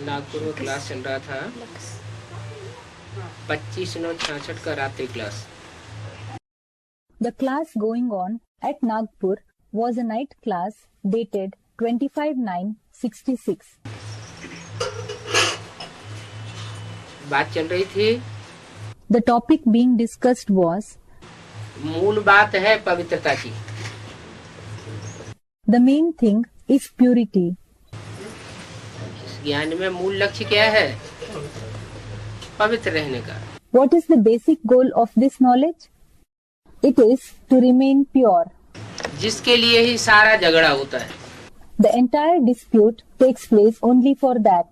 नागपुर में क्लास चल रहा था 25/9/66 का रात्रि class. The class going on at Nagpur was a night class dated 25/9/66. बात चल रही थी, The topic being discussed was मूल बात है पवित्रता की। the main thing is purity. इस ज्ञान में मूल लक्ष्य क्या है? पवित्र रहने का। What is the basic goal of this knowledge? It is to remain pure. जिसके लिए ही सारा झगड़ा होता है। The entire dispute takes place only for that.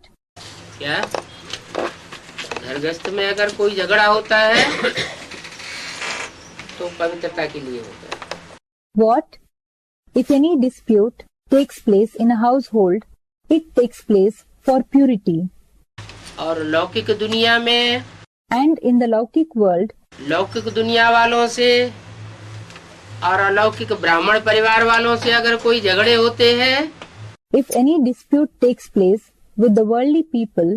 क्या घरगृहस्थ में अगर कोई झगड़ा होता है तो पवित्रता के लिए होता है। What? If any dispute takes place in a household, it takes place for purity. और लौकिक दुनिया में, And in the Laukik world, लौकिक दुनिया वालों से और अलौकिक ब्राह्मण परिवार वालों से अगर कोई झगड़े होते हैं, if any dispute takes place with the worldly people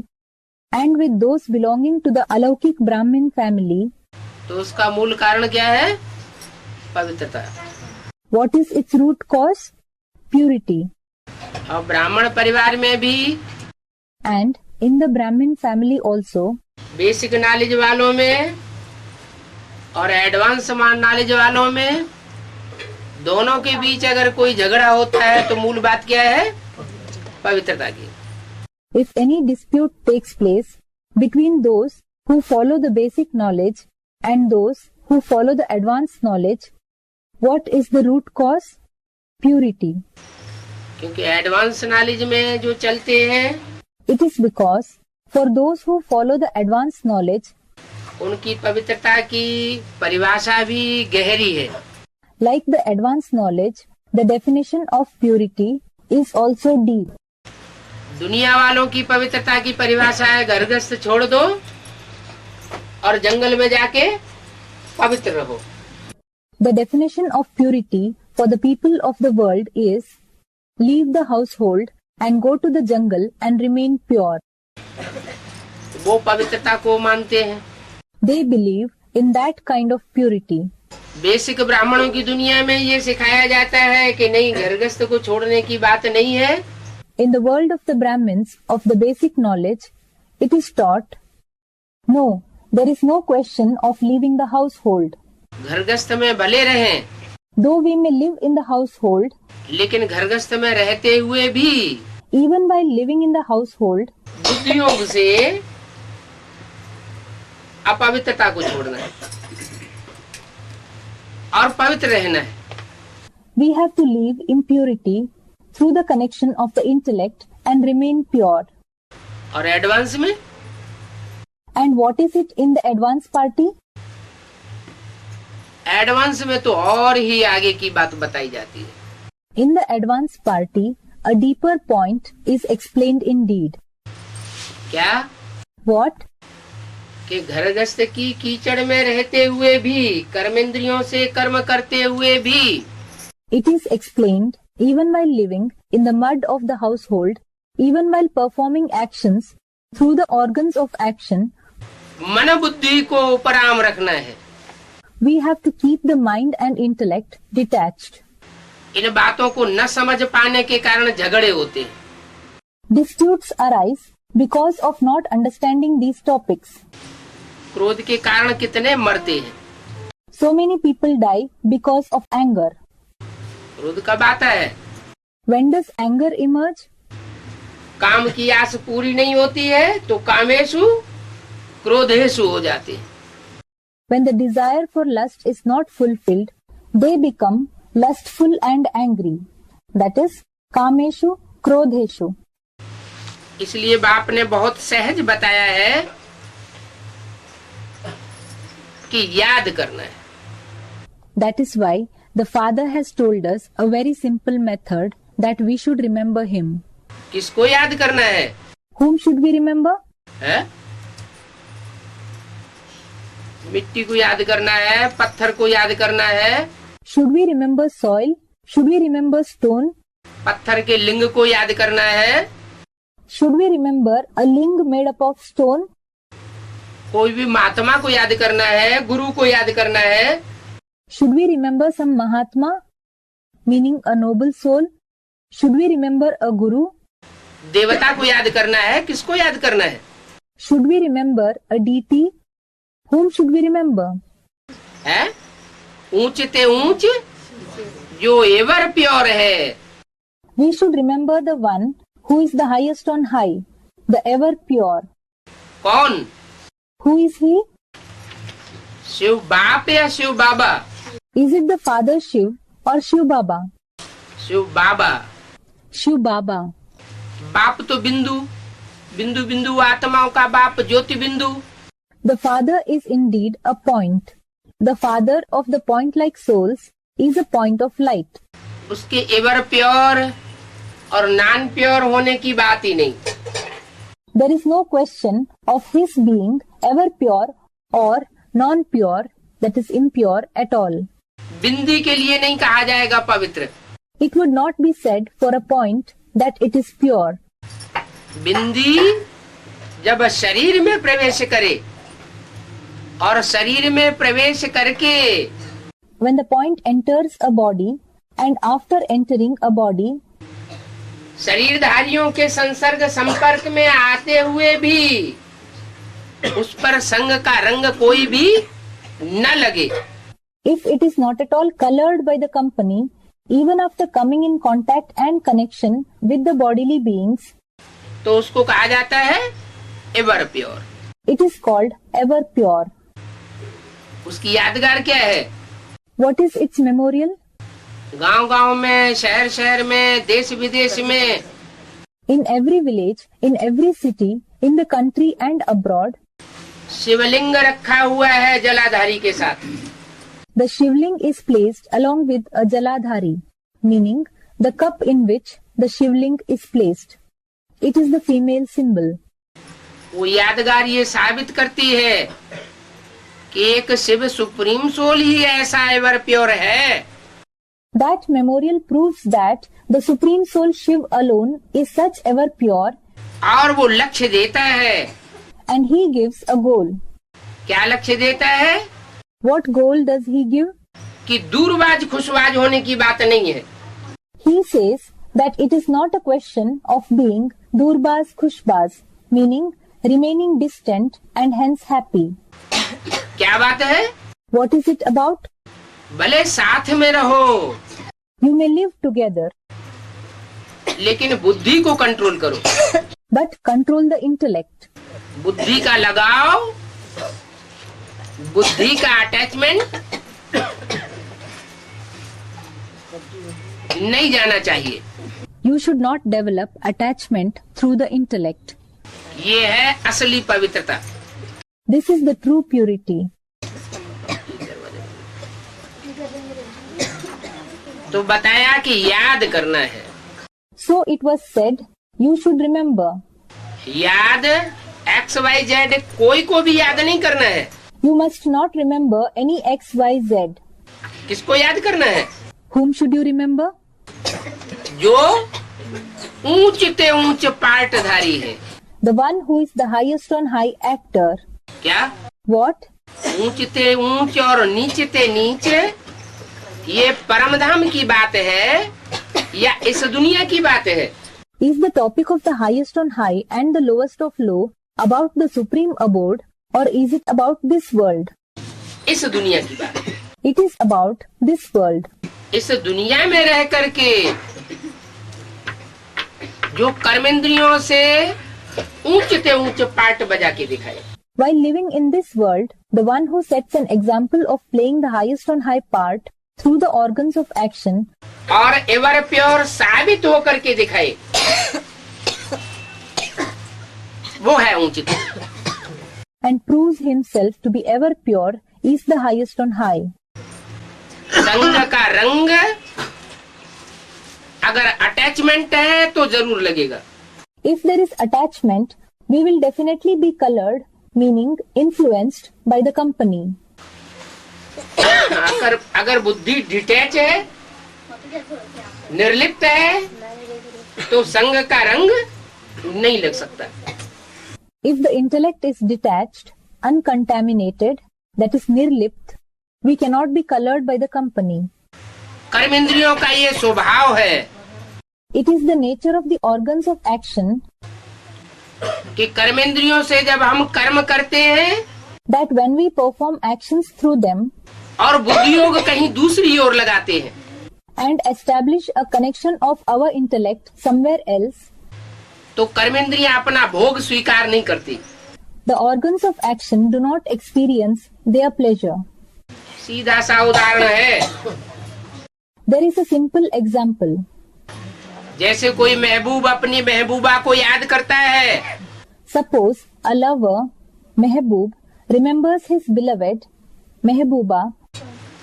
and with those belonging to the Alaukik Brahmin family, तो उसका मूल कारण क्या है? पवित्रता। what is its root cause? Purity. और ब्राह्मण परिवार में भी And in the Brahmin family also, basic knowledge वालों में और एडवांस नॉलेज वालों में, दोनों के बीच अगर कोई झगड़ा होता है तो मूल बात क्या है? पवित्रता की। if any dispute takes place between those who follow the basic knowledge and those who follow the advanced knowledge, what is the root cause? Purity. क्योंकि एडवांस नॉलेज में जो चलते हैं, It is because for those who follow the advanced knowledge, उनकी पवित्रता की परिभाषा भी गहरी है। like the advanced knowledge, the definition of purity is also deep. दुनिया वालों की पवित्रता की परिभाषा है घरगृहस्थ छोड़ दो और जंगल में जाके पवित्र रहो। The definition of purity for the people of the world is leave the household and go to the jungle and remain pure. वो पवित्रता को मानते हैं। They believe in that kind of purity. Basic ब्राह्मणों की दुनिया में ये सिखाया जाता है कि नहीं, घरगृहस्थ को छोड़ने की बात नहीं है। In the world of the Brahmins of the basic knowledge, it is taught, no, there is no question of leaving the household. घरगृहस्थ में भले रहें, Though we may live in the household, लेकिन घरगृहस्थ में रहते हुए भी even while living in the household, बुद्धियोग से अपवित्रता को छोड़ना है और पवित्र रहना है। we have to leave impurity through the connection of the intellect and remain pure. और एडवांस में And what is it in the advanced party? Advance में तो और ही आगे की बात बताई जाती है। In the advanced party, a deeper point is explained indeed. क्या? What? कि घरगृहस्थ की कीचड़ में रहते हुए भी, कर्मेंद्रियों से कर्म करते हुए भी, It is explained even while living in the mud of the household, even while performing actions through the organs of action, मन बुद्धि को उपराम रखना है। we have to keep the mind and intellect detached. इन बातों को न समझ पाने के कारण झगड़े होते हैं। Disputes arise because of not understanding these topics. क्रोध के कारण कितने मरते हैं। So many people die because of anger. क्रोध कब आता है? When does anger emerge? काम की आस पूरी नहीं होती है तो कामेशु क्रोधेशु हो जाते हैं। When the desire for lust is not fulfilled, they become lustful and angry. That is, kameshu, krodheshu. इसलिए बाप ने बहुत सहज बताया है कि याद करना है। That is why the Father has told us a very simple method that we should remember Him. किसको याद करना है? Whom should we remember? है? मिट्टी को याद करना है, पत्थर को याद करना है। Should we remember soil? Should we remember stone? पत्थर के लिंग को याद करना है। Should we remember a ling made up of stone? कोई भी महात्मा को याद करना है, गुरु को याद करना है, Should we remember some Mahatma, meaning a noble soul? Should we remember a guru? देवता को याद करना है, किसको याद करना है? Should we remember a deity? Whom should we remember? है ऊंच ते ऊंच जो एवर प्योर है, We should remember the one who is the highest on high, the ever pure. कौन? Who is he? शिव बाप या शिव बाबा? Is it the Father Shiv or Shiv Baba? Shiv Baba. Shiv Baba. बाप तो बिंदु, बिंदु बिंदु आत्माओं का बाप ज्योति बिंदु। The Father is indeed a point. The Father of the point-like souls is a point of light. उसके एवर प्योर और नॉन प्योर होने की बात ही नहीं। There is no question of his being ever pure or non-pure, that is impure at all. बिंदी के लिए नहीं कहा जाएगा पवित्र। It would not be said for a point that it is pure. बिंदी जब शरीर में प्रवेश करे और शरीर में प्रवेश करके When the point enters a body and after entering a body, शरीरधारियों के संसर्ग संपर्क में आते हुए भी उस पर संग का रंग कोई भी न लगे, if it is not at all colored by the company, even after coming in contact and connection with the bodily beings, तो उसको कहा जाता है ever pure. it is called ever pure. उसकी यादगार क्या है? What is its memorial? गांव गांव में, शहर शहर में, देश विदेश में, In every village, in every city, in the country and abroad, शिवलिंग रखा हुआ है जलाधारी के साथ। the Shivling is placed along with a Jaladhari, meaning the cup in which the Shivling is placed. It is the female symbol. वो यादगार ये साबित करती है कि एक शिव सुप्रीम सोल ही ऐसा एवर प्योर है। That memorial proves that the Supreme Soul Shiv alone is such ever pure, और वो लक्ष्य देता है। and he gives a goal. क्या लक्ष्य देता है? What goal does he give? कि दूरबाज खुशबाज होने की बात नहीं है। He says that it is not a question of being Durbaz Khushbaz, meaning remaining distant and hence happy. क्या बात है? What is it about? भले साथ में रहो, You may live together, लेकिन बुद्धि को कंट्रोल करो। but control the intellect. बुद्धि का लगाव, बुद्धि का अटैचमेंट नहीं जाना चाहिए। You should not develop attachment through the intellect. ये है असली पवित्रता। This is the true purity. तो बताया कि याद करना है। So it was said, you should remember. याद XYZ कोई को भी याद नहीं करना है। You must not remember any X, Y, Z. किसको याद करना है? Whom should you remember? जो ऊंच ते ऊंच पार्टधारी है। The one who is the highest on high actor. क्या? What? ऊंच ते ऊंच और नीच ते नीचे, ये परमधाम की बात है या इस दुनिया की बात है? Is the topic of the highest on high and the lowest of low about the supreme abode, or is it about this world? इस दुनिया की बात है। It is about this world. इस दुनिया में रह करके जो कर्मेंद्रियों से ऊंच ते ऊंच पार्ट बजा के दिखाए, While living in this world, the one who sets an example of playing the highest on high part through the organs of action और एवर प्योर साबित होकर के दिखाए, वो है ऊंचित। and proves himself to be ever pure is the highest on high. संग का रंग अगर अटैचमेंट है तो जरूर लगेगा। If there is attachment, we will definitely be colored, meaning influenced by the company. अगर बुद्धि डिटैच है, निर्लिप्त है, तो संग का रंग नहीं लग सकता। If the intellect is detached, uncontaminated, that is nirlipt, we cannot be colored by the company. कर्मेंद्रियों का ये स्वभाव है It is the nature of the organs of action कि कर्मेंद्रियों से जब हम कर्म करते हैं that when we perform actions through them और बुद्धि योग कहीं दूसरी ओर लगाते हैं and establish a connection of our intellect somewhere else, तो कर्मेंद्रियां अपना भोग स्वीकार नहीं करती। the organs of action do not experience their pleasure. सीधा सा उदाहरण है, There is a simple example. जैसे कोई महबूब अपनी महबूबा को याद करता है Suppose a lover, Mehboob, remembers his beloved, Mehbooba.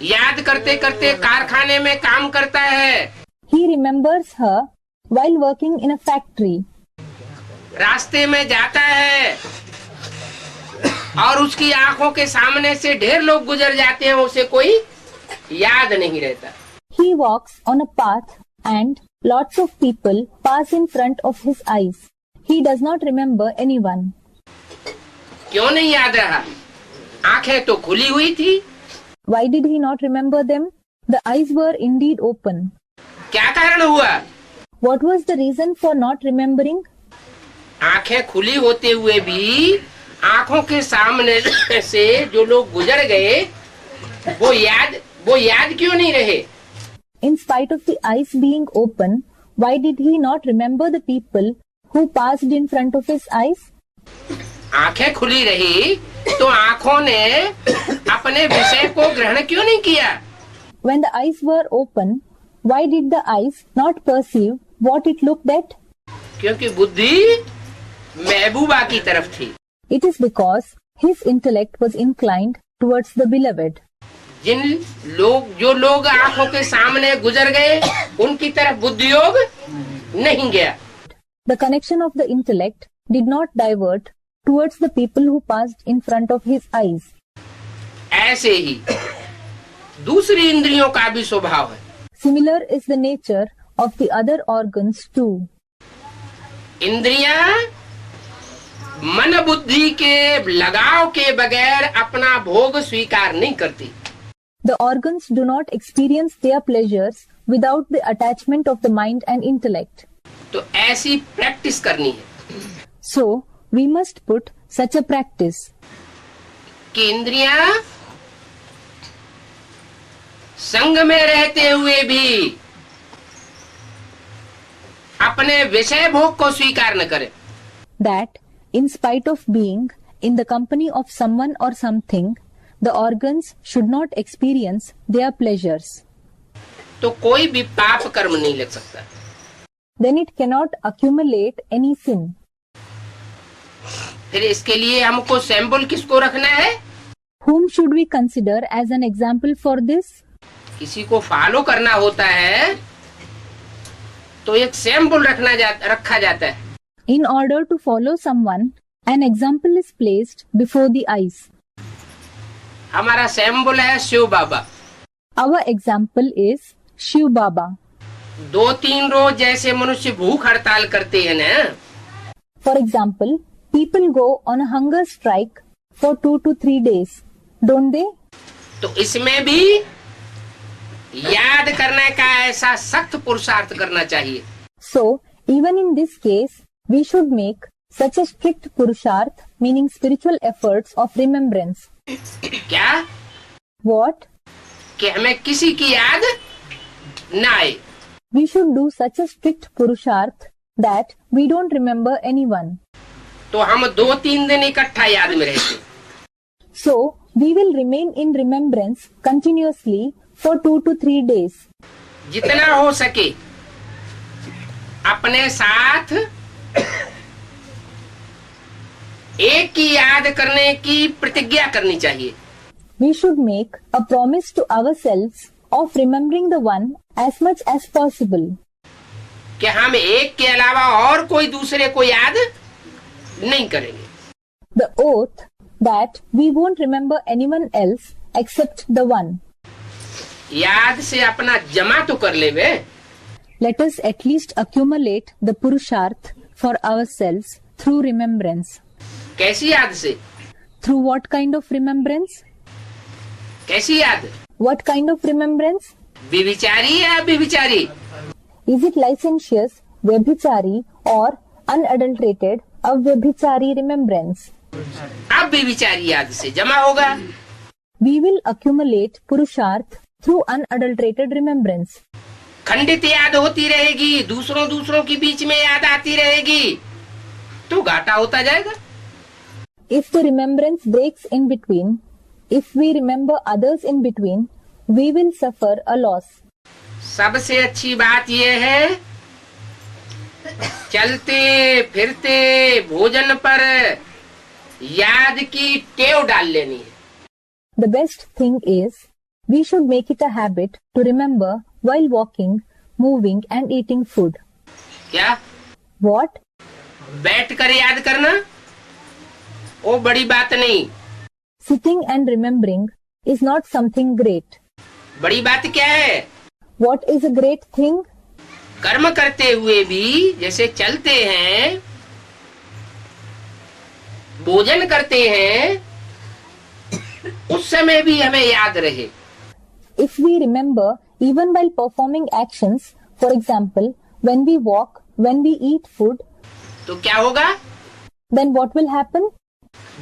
याद करते करते कारखाने में काम करता है, He remembers her while working in a factory. रास्ते में जाता है और उसकी आंखों के सामने से ढेर लोग गुजर जाते हैं, उसे कोई याद नहीं रहता। He walks on a path and lots of people pass in front of his eyes. He does not remember anyone. क्यों नहीं याद रहा? आंखें तो खुली हुई थी। Why did he not remember them? The eyes were indeed open. क्या कारण हुआ? What was the reason for not remembering? आंखें खुली होते हुए भी आंखों के सामने से जो लोग गुजर गए वो याद क्यों नहीं रहे? In spite of the eyes being open, why did he not remember the people who passed in front of his eyes? आंखें खुली रही तो आंखों ने अपने विषय को ग्रहण क्यों नहीं किया? When the eyes were open, why did the eyes not perceive what it looked at? क्योंकि बुद्धि महबूबा की तरफ थी। It is because his intellect was inclined towards the beloved. जो लोग आंखों के सामने गुजर गए उनकी तरफ बुद्धि योग नहीं गया। The connection of the intellect did not divert towards the people who passed in front of his eyes. ऐसे ही दूसरी इंद्रियों का भी स्वभाव है। Similar is the nature of the other organs too. इंद्रियां मन बुद्धि के लगाव के बगैर अपना भोग स्वीकार नहीं करती। The organs do not experience their pleasures without the attachment of the mind and intellect. तो ऐसी प्रैक्टिस करनी है So, we must put such a practice कि इंद्रियां संग में रहते हुए भी अपने विषय भोग को स्वीकार न करें। that, in spite of being in the company of someone or something, the organs should not experience their pleasures. तो कोई भी पाप कर्म नहीं लग सकता। Then it cannot accumulate any sin. फिर इसके लिए हमको सैंपल किसको रखना है? Whom should we consider as an example for this? किसी को फॉलो करना होता है तो एक सैंपल रखा जाता है। In order to follow someone, an example is placed before the eyes. हमारा सैंपल है शिव बाबा। Our example is Shiv Baba. 2-3 रोज जैसे मनुष्य भूख हड़ताल करते हैं ना, For example, people go on a hunger strike for 2 to 3 days, don't they? तो इसमें भी याद करने का ऐसा सख्त पुरुषार्थ करना चाहिए। So, even in this case, we should make such a strict purusharth, meaning spiritual efforts of remembrance. क्या? What? कि हमें किसी की याद न आए। We should do such a strict purusharth that we don't remember anyone. तो हम 2-3 दिन इकट्ठा याद में रहते। So, we will remain in remembrance continuously for 2 to 3 days. जितना हो सके अपने साथ एक की याद करने की प्रतिज्ञा करनी चाहिए। We should make a promise to ourselves of remembering the one as much as possible. कि हम एक के अलावा और कोई दूसरे को याद नहीं करेंगे। The oath that we won't remember anyone else except the one. याद से अपना जमा तो कर ले वे। Let us at least accumulate the purusharth for ourselves through remembrance. कैसी याद से? Through what kind of remembrance? कैसी याद? What kind of remembrance? विविचारी या अविविचारी? Is it licentious, vyabhichari or unadulterated, avyabhichari remembrance? अविविचारी याद से जमा होगा। We will accumulate purusharth through unadulterated remembrance. खंडित याद होती रहेगी, दूसरों के बीच में याद आती रहेगी, तो घाटा होता जाएगा। If the remembrance breaks in between, if we remember others in between, we will suffer a loss. सबसे अच्छी बात यह है, चलते फिरते भोजन पर याद की टेव डाल लेनी है। The best thing is, we should make it a habit to remember while walking, moving and eating food. क्या? What? बैठ कर याद करना वो बड़ी बात नहीं। Sitting and remembering is not something great. बड़ी बात क्या है? What is a great thing? कर्म करते हुए भी, जैसे चलते हैं, भोजन करते हैं, उस समय भी हमें याद रहे। If we remember even while performing actions, for example, when we walk, when we eat food, तो क्या होगा? then what will happen?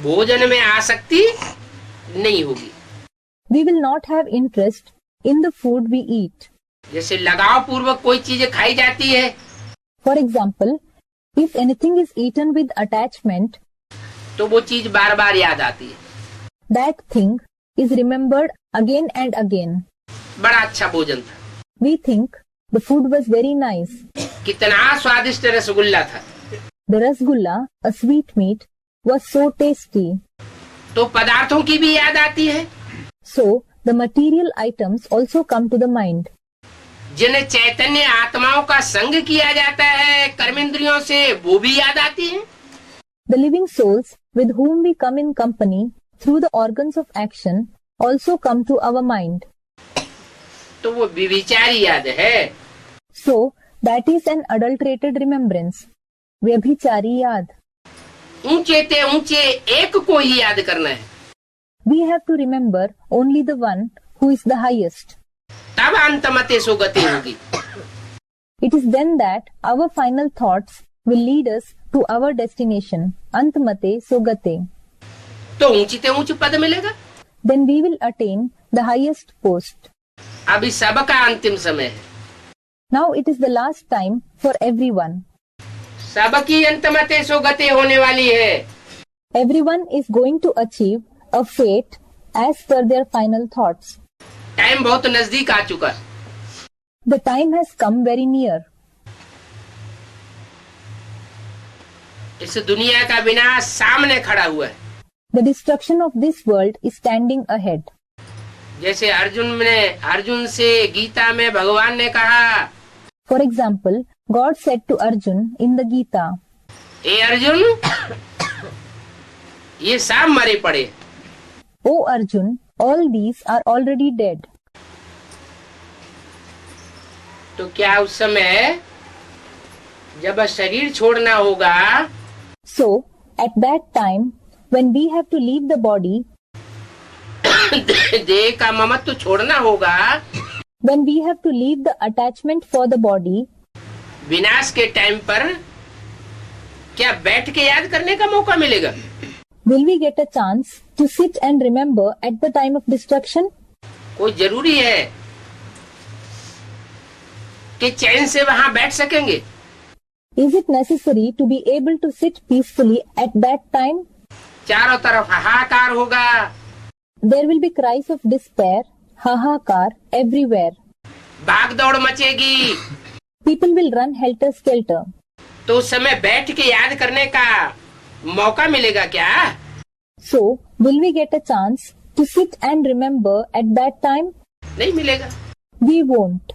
भोजन में आसक्ति नहीं होगी। We will not have interest in the food we eat. जैसे लगाव पूर्वक कोई चीज खाई जाती है, For example, if anything is eaten with attachment, तो वो चीज बार बार याद आती है। that thing is remembered again and again. बड़ा अच्छा भोजन था, We think the food was very nice. कितना स्वादिष्ट रसगुल्ला था। The rasgulla, a sweet meat, was so tasty. तो पदार्थों की भी याद आती है। So, the material items also come to the mind. जिन्हें चैतन्य आत्माओं का संग किया जाता है कर्मेंद्रियों से, वो भी याद आती है। The living souls with whom we come in company through the organs of action also come to our mind. तो वो विविचारी याद है। So, that is an adulterated remembrance. Vyabhichari yaad. ऊंचे ते ऊंचे एक को ही याद करना है, We have to remember only the one who is the highest. तब अंतमते सुगति होगी। It is then that our final thoughts will lead us to our destination, Antmate Sogate. तो ऊंची ते ऊंच पद मिलेगा। Then we will attain the highest post. अभी सबका अंतिम समय है, Now it is the last time for everyone. सबकी अंतमते सुगति होने वाली है। Everyone is going to achieve a fate as per their final thoughts. Time बहुत नजदीक आ चुका। The time has come very near. इस दुनिया का विनाश सामने खड़ा हुआ है। The destruction of this world is standing ahead. जैसे अर्जुन से गीता में भगवान ने कहा, For example, God said to Arjun in the Gita, ए अर्जुन, ये सब मरे पड़े। O Arjun, all these are already dead. तो क्या उस समय जब शरीर छोड़ना होगा, So, at that time, when we have to leave the body, देह का ममत्व छोड़ना होगा, when we have to leave the attachment for the body, विनाश के टाइम पर क्या बैठ के याद करने का मौका मिलेगा? will we get a chance to sit and remember at the time of destruction? कोई जरूरी है कि चैन से वहां बैठ सकेंगे? Is it necessary to be able to sit peacefully at that time? चारों तरफ हाहाकार होगा, There will be cries of despair, hahakar everywhere. भाग दौड़ मचेगी। People will run helter-skelter. तो उस समय बैठ के याद करने का मौका मिलेगा क्या? So, will we get a chance to sit and remember at that time? नहीं मिलेगा। We won't.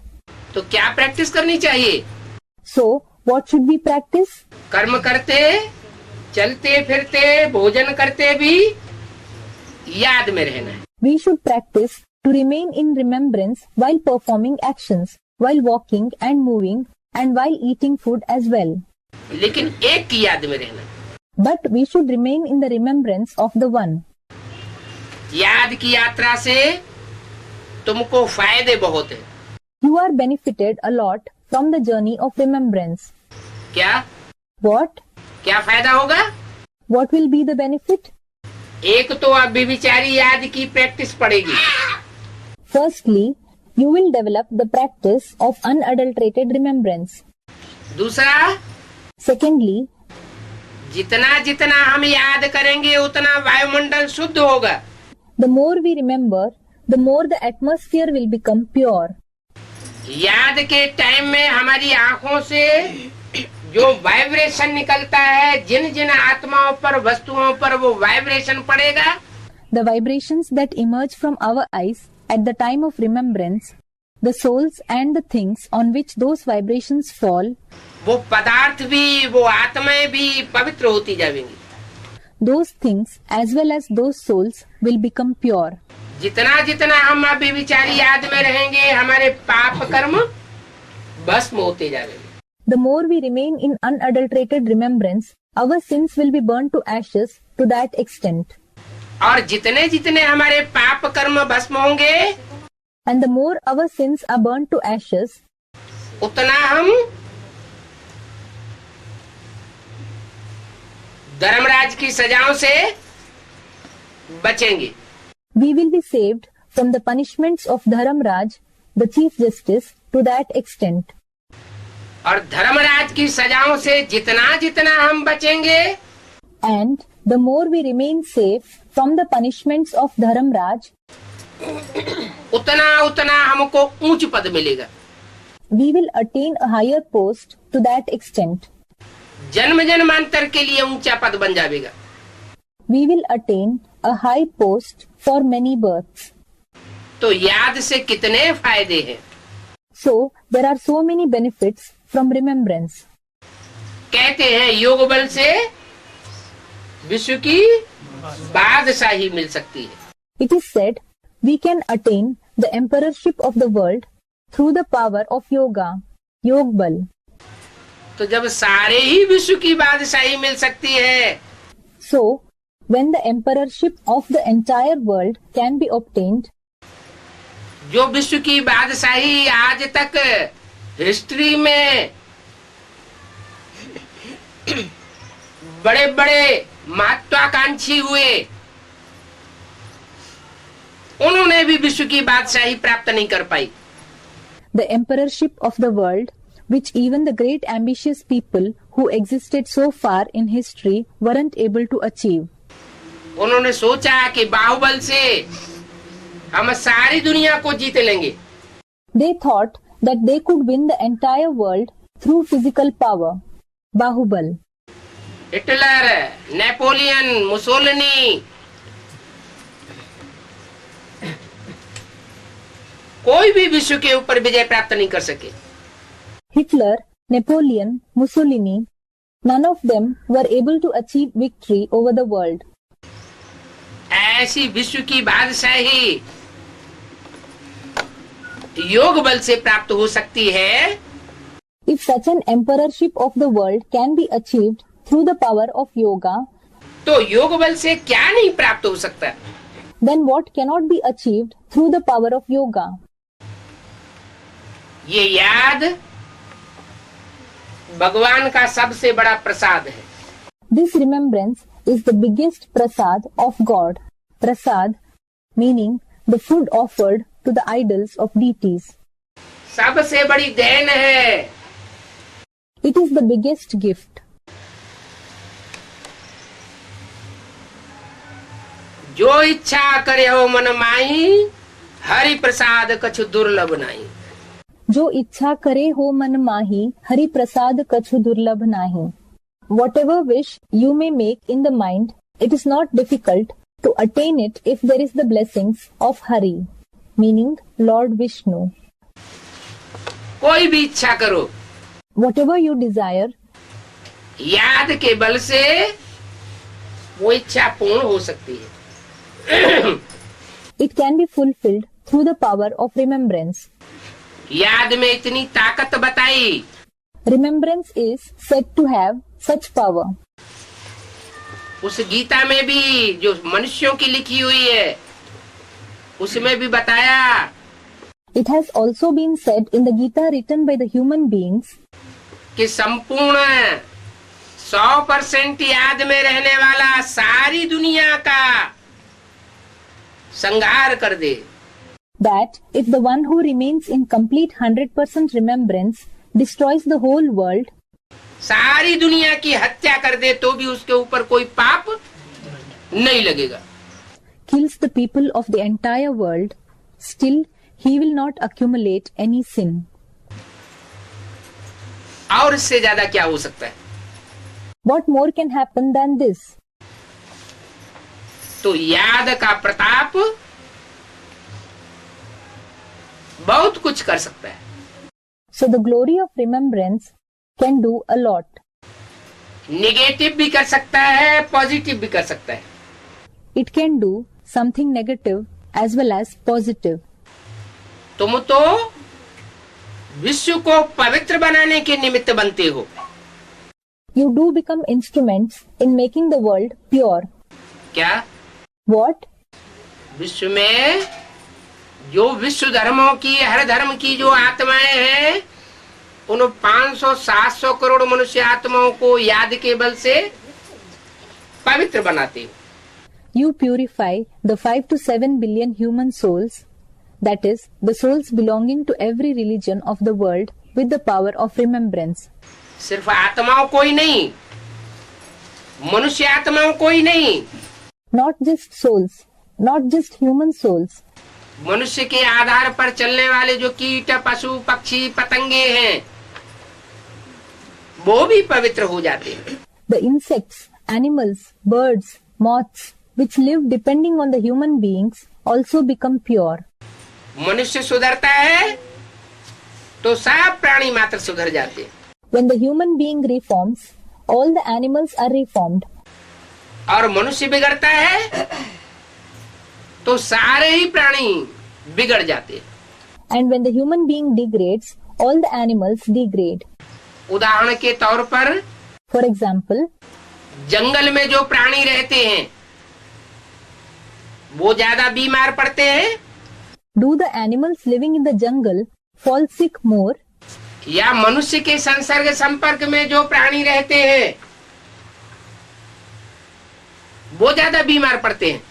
तो क्या प्रैक्टिस करनी चाहिए? So, what should we practice? कर्म करते, चलते फिरते, भोजन करते भी याद में रहना है। We should practice to remain in remembrance while performing actions, while walking and moving, and while eating food as well. लेकिन एक की याद में रहना। But we should remain in the remembrance of the one. याद की यात्रा से तुमको फायदे बहुत है। You are benefited a lot from the journey of remembrance. क्या What? क्या फायदा होगा? What will be the benefit? एक तो अब विचारी याद की प्रैक्टिस पड़ेगी। Firstly, you will develop the practice of unadulterated remembrance. दूसरा, Secondly, जितना जितना हम याद करेंगे उतना वायुमंडल शुद्ध होगा। the more we remember, the more the atmosphere will become pure. याद के टाइम में हमारी आंखों से जो वाइब्रेशन निकलता है, जिन जिन आत्माओं पर, वस्तुओं पर वो वाइब्रेशन पड़ेगा, The vibrations that emerge from our eyes at the time of remembrance, the souls and the things on which those vibrations fall, वो पदार्थ भी, वो आत्माएं भी पवित्र होती जाएंगी। those things as well as those souls will become pure. जितना जितना हम अभी विचारी याद में रहेंगे, हमारे पाप कर्म भस्म होते जाएंगे। The more we remain in unadulterated remembrance, our sins will be burnt to ashes to that extent. और जितने जितने हमारे पाप कर्म भस्म होंगे, And the more our sins are burnt to ashes, उतना हम धर्मराज की सजाओं से बचेंगे। we will be saved from the punishments of Dharamraj, the Chief Justice, to that extent. और धर्मराज की सजाओं से जितना जितना हम बचेंगे, And the more we remain safe from the punishments of Dharamraj, उतना उतना हमको ऊंच पद मिलेगा। we will attain a higher post to that extent. जन्म जन्मांतर के लिए ऊंचा पद बन जाएगा। We will attain a high post for many births. तो याद से कितने फायदे हैं। So there are so many benefits from remembrance. कहते हैं योग बल से विश्व की बादशाही मिल सकती है। It is said we can attain the emperorship of the world through the power of yoga, Yog Bal. तो जब सारे ही विश्व की बादशाही मिल सकती है, So when the emperorship of the entire world can be obtained, जो विश्व की बादशाही आज तक हिस्ट्री में बड़े बड़े महत्वाकांक्षी हुए, उन्होंने भी विश्व की बादशाही प्राप्त नहीं कर पाई। the emperorship of the world, which even the great ambitious people who existed so far in history weren't able to achieve. उन्होंने सोचा कि बाहुबल से हम सारी दुनिया को जीत लेंगे। They thought that they could win the entire world through physical power, Bahubal. Hitler, Napoleon, Mussolini, कोई भी विश्व के ऊपर विजय प्राप्त नहीं कर सके। Hitler, Napoleon, Mussolini, none of them were able to achieve victory over the world. ऐसी विश्व की बादशाही योग बल से प्राप्त हो सकती है। If such an emperorship of the world can be achieved through the power of yoga, तो योग बल से क्या नहीं प्राप्त हो सकता? then what cannot be achieved through the power of yoga? ये याद भगवान का सबसे बड़ा प्रसाद है। This remembrance is the biggest prasad of God. Prasad meaning the food offered to the idols of deities. सबसे बड़ी देन है। It is the biggest gift. जो इच्छा करे हो मन माही, हरि प्रसाद कछु दुर्लभ नाही। जो इच्छा करे हो मन माही, हरि प्रसाद कछु दुर्लभ नाही. Whatever wish you may make in the mind, it is not difficult to attain it if there is the blessings of Hari, meaning Lord Vishnu. कोई भी इच्छा करो, Whatever you desire, याद के बल से वो इच्छा पूर्ण हो सकती है। it can be fulfilled through the power of remembrance. याद में इतनी ताकत बताई, remembrance is said to have such power. उस गीता में भी जो मनुष्यों की लिखी हुई है उसमें भी बताया It has also been said in the Gita written by the human beings कि संपूर्ण 100% याद में रहने वाला सारी दुनिया का संहार कर दे, that if the one who remains in complete 100% remembrance destroys the whole world, सारी दुनिया की हत्या कर दे तो भी उसके ऊपर कोई पाप नहीं लगेगा। kills the people of the entire world, still he will not accumulate any sin. और इससे ज्यादा क्या हो सकता है? What more can happen than this? तो याद का प्रताप बहुत कुछ कर सकता है। So the glory of remembrance can do a lot. Negative भी कर सकता है, पॉजिटिव भी कर सकता है। It can do something negative as well as positive. तुम तो विश्व को पवित्र बनाने के निमित्त बनते हो। You do become instruments in making the world pure. क्या? What? विश्व में जो विश्व धर्मों की, हर धर्म की जो आत्माएं हैं उन 500-700 करोड़ मनुष्य आत्माओं को याद के बल से पवित्र बनाते हो। You purify the 5 to 7 billion human souls, that is, the souls belonging to every religion of the world, with the power of remembrance. सिर्फ आत्माओं को ही नहीं, मनुष्य आत्माओं को ही नहीं, Not just souls, not just human souls. मनुष्य के आधार पर चलने वाले जो कीट, पशु, पक्षी, पतंगे हैं वो भी पवित्र हो जाते हैं। The insects, animals, birds, moths, which live depending on the human beings, also become pure. मनुष्य सुधरता है तो सब प्राणी मात्र सुधर जाते हैं। When the human being reforms, all the animals are reformed. और मनुष्य बिगड़ता है तो सारे ही प्राणी बिगड़ जाते हैं। And when the human being degrades, all the animals degrade. उदाहरण के तौर पर For example, जंगल में जो प्राणी रहते हैं वो ज्यादा बीमार पड़ते हैं do the animals living in the jungle fall sick more, या मनुष्य के संसर्ग संपर्क में जो प्राणी रहते हैं वो ज्यादा बीमार पड़ते हैं?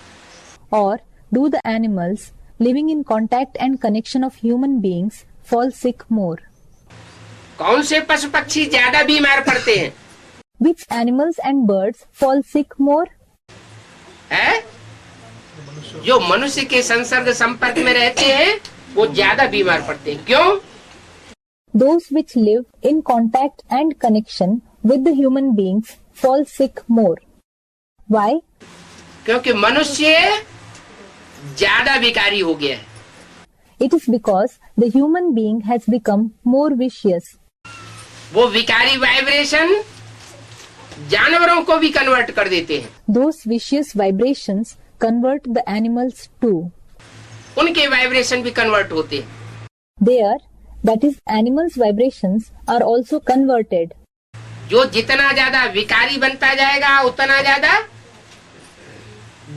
or do the animals living in contact and connection of human beings fall sick more? कौन से पशु पक्षी ज्यादा बीमार पड़ते हैं? Which animals and birds fall sick more? है? जो मनुष्य के संसर्ग संपर्क में रहते हैं वो ज्यादा बीमार पड़ते हैं। क्यों? Those which live in contact and connection with the human beings fall sick more. Why? क्योंकि मनुष्य ज्यादा विकारी हो गया है। It is because the human being has become more vicious. वो विकारी वाइब्रेशन जानवरों को भी कन्वर्ट कर देते हैं। Those vicious vibrations convert the animals too. उनके वाइब्रेशन भी कन्वर्ट होते हैं। There, that is, animals' vibrations are also converted. जो जितना ज्यादा विकारी बनता जाएगा उतना ज्यादा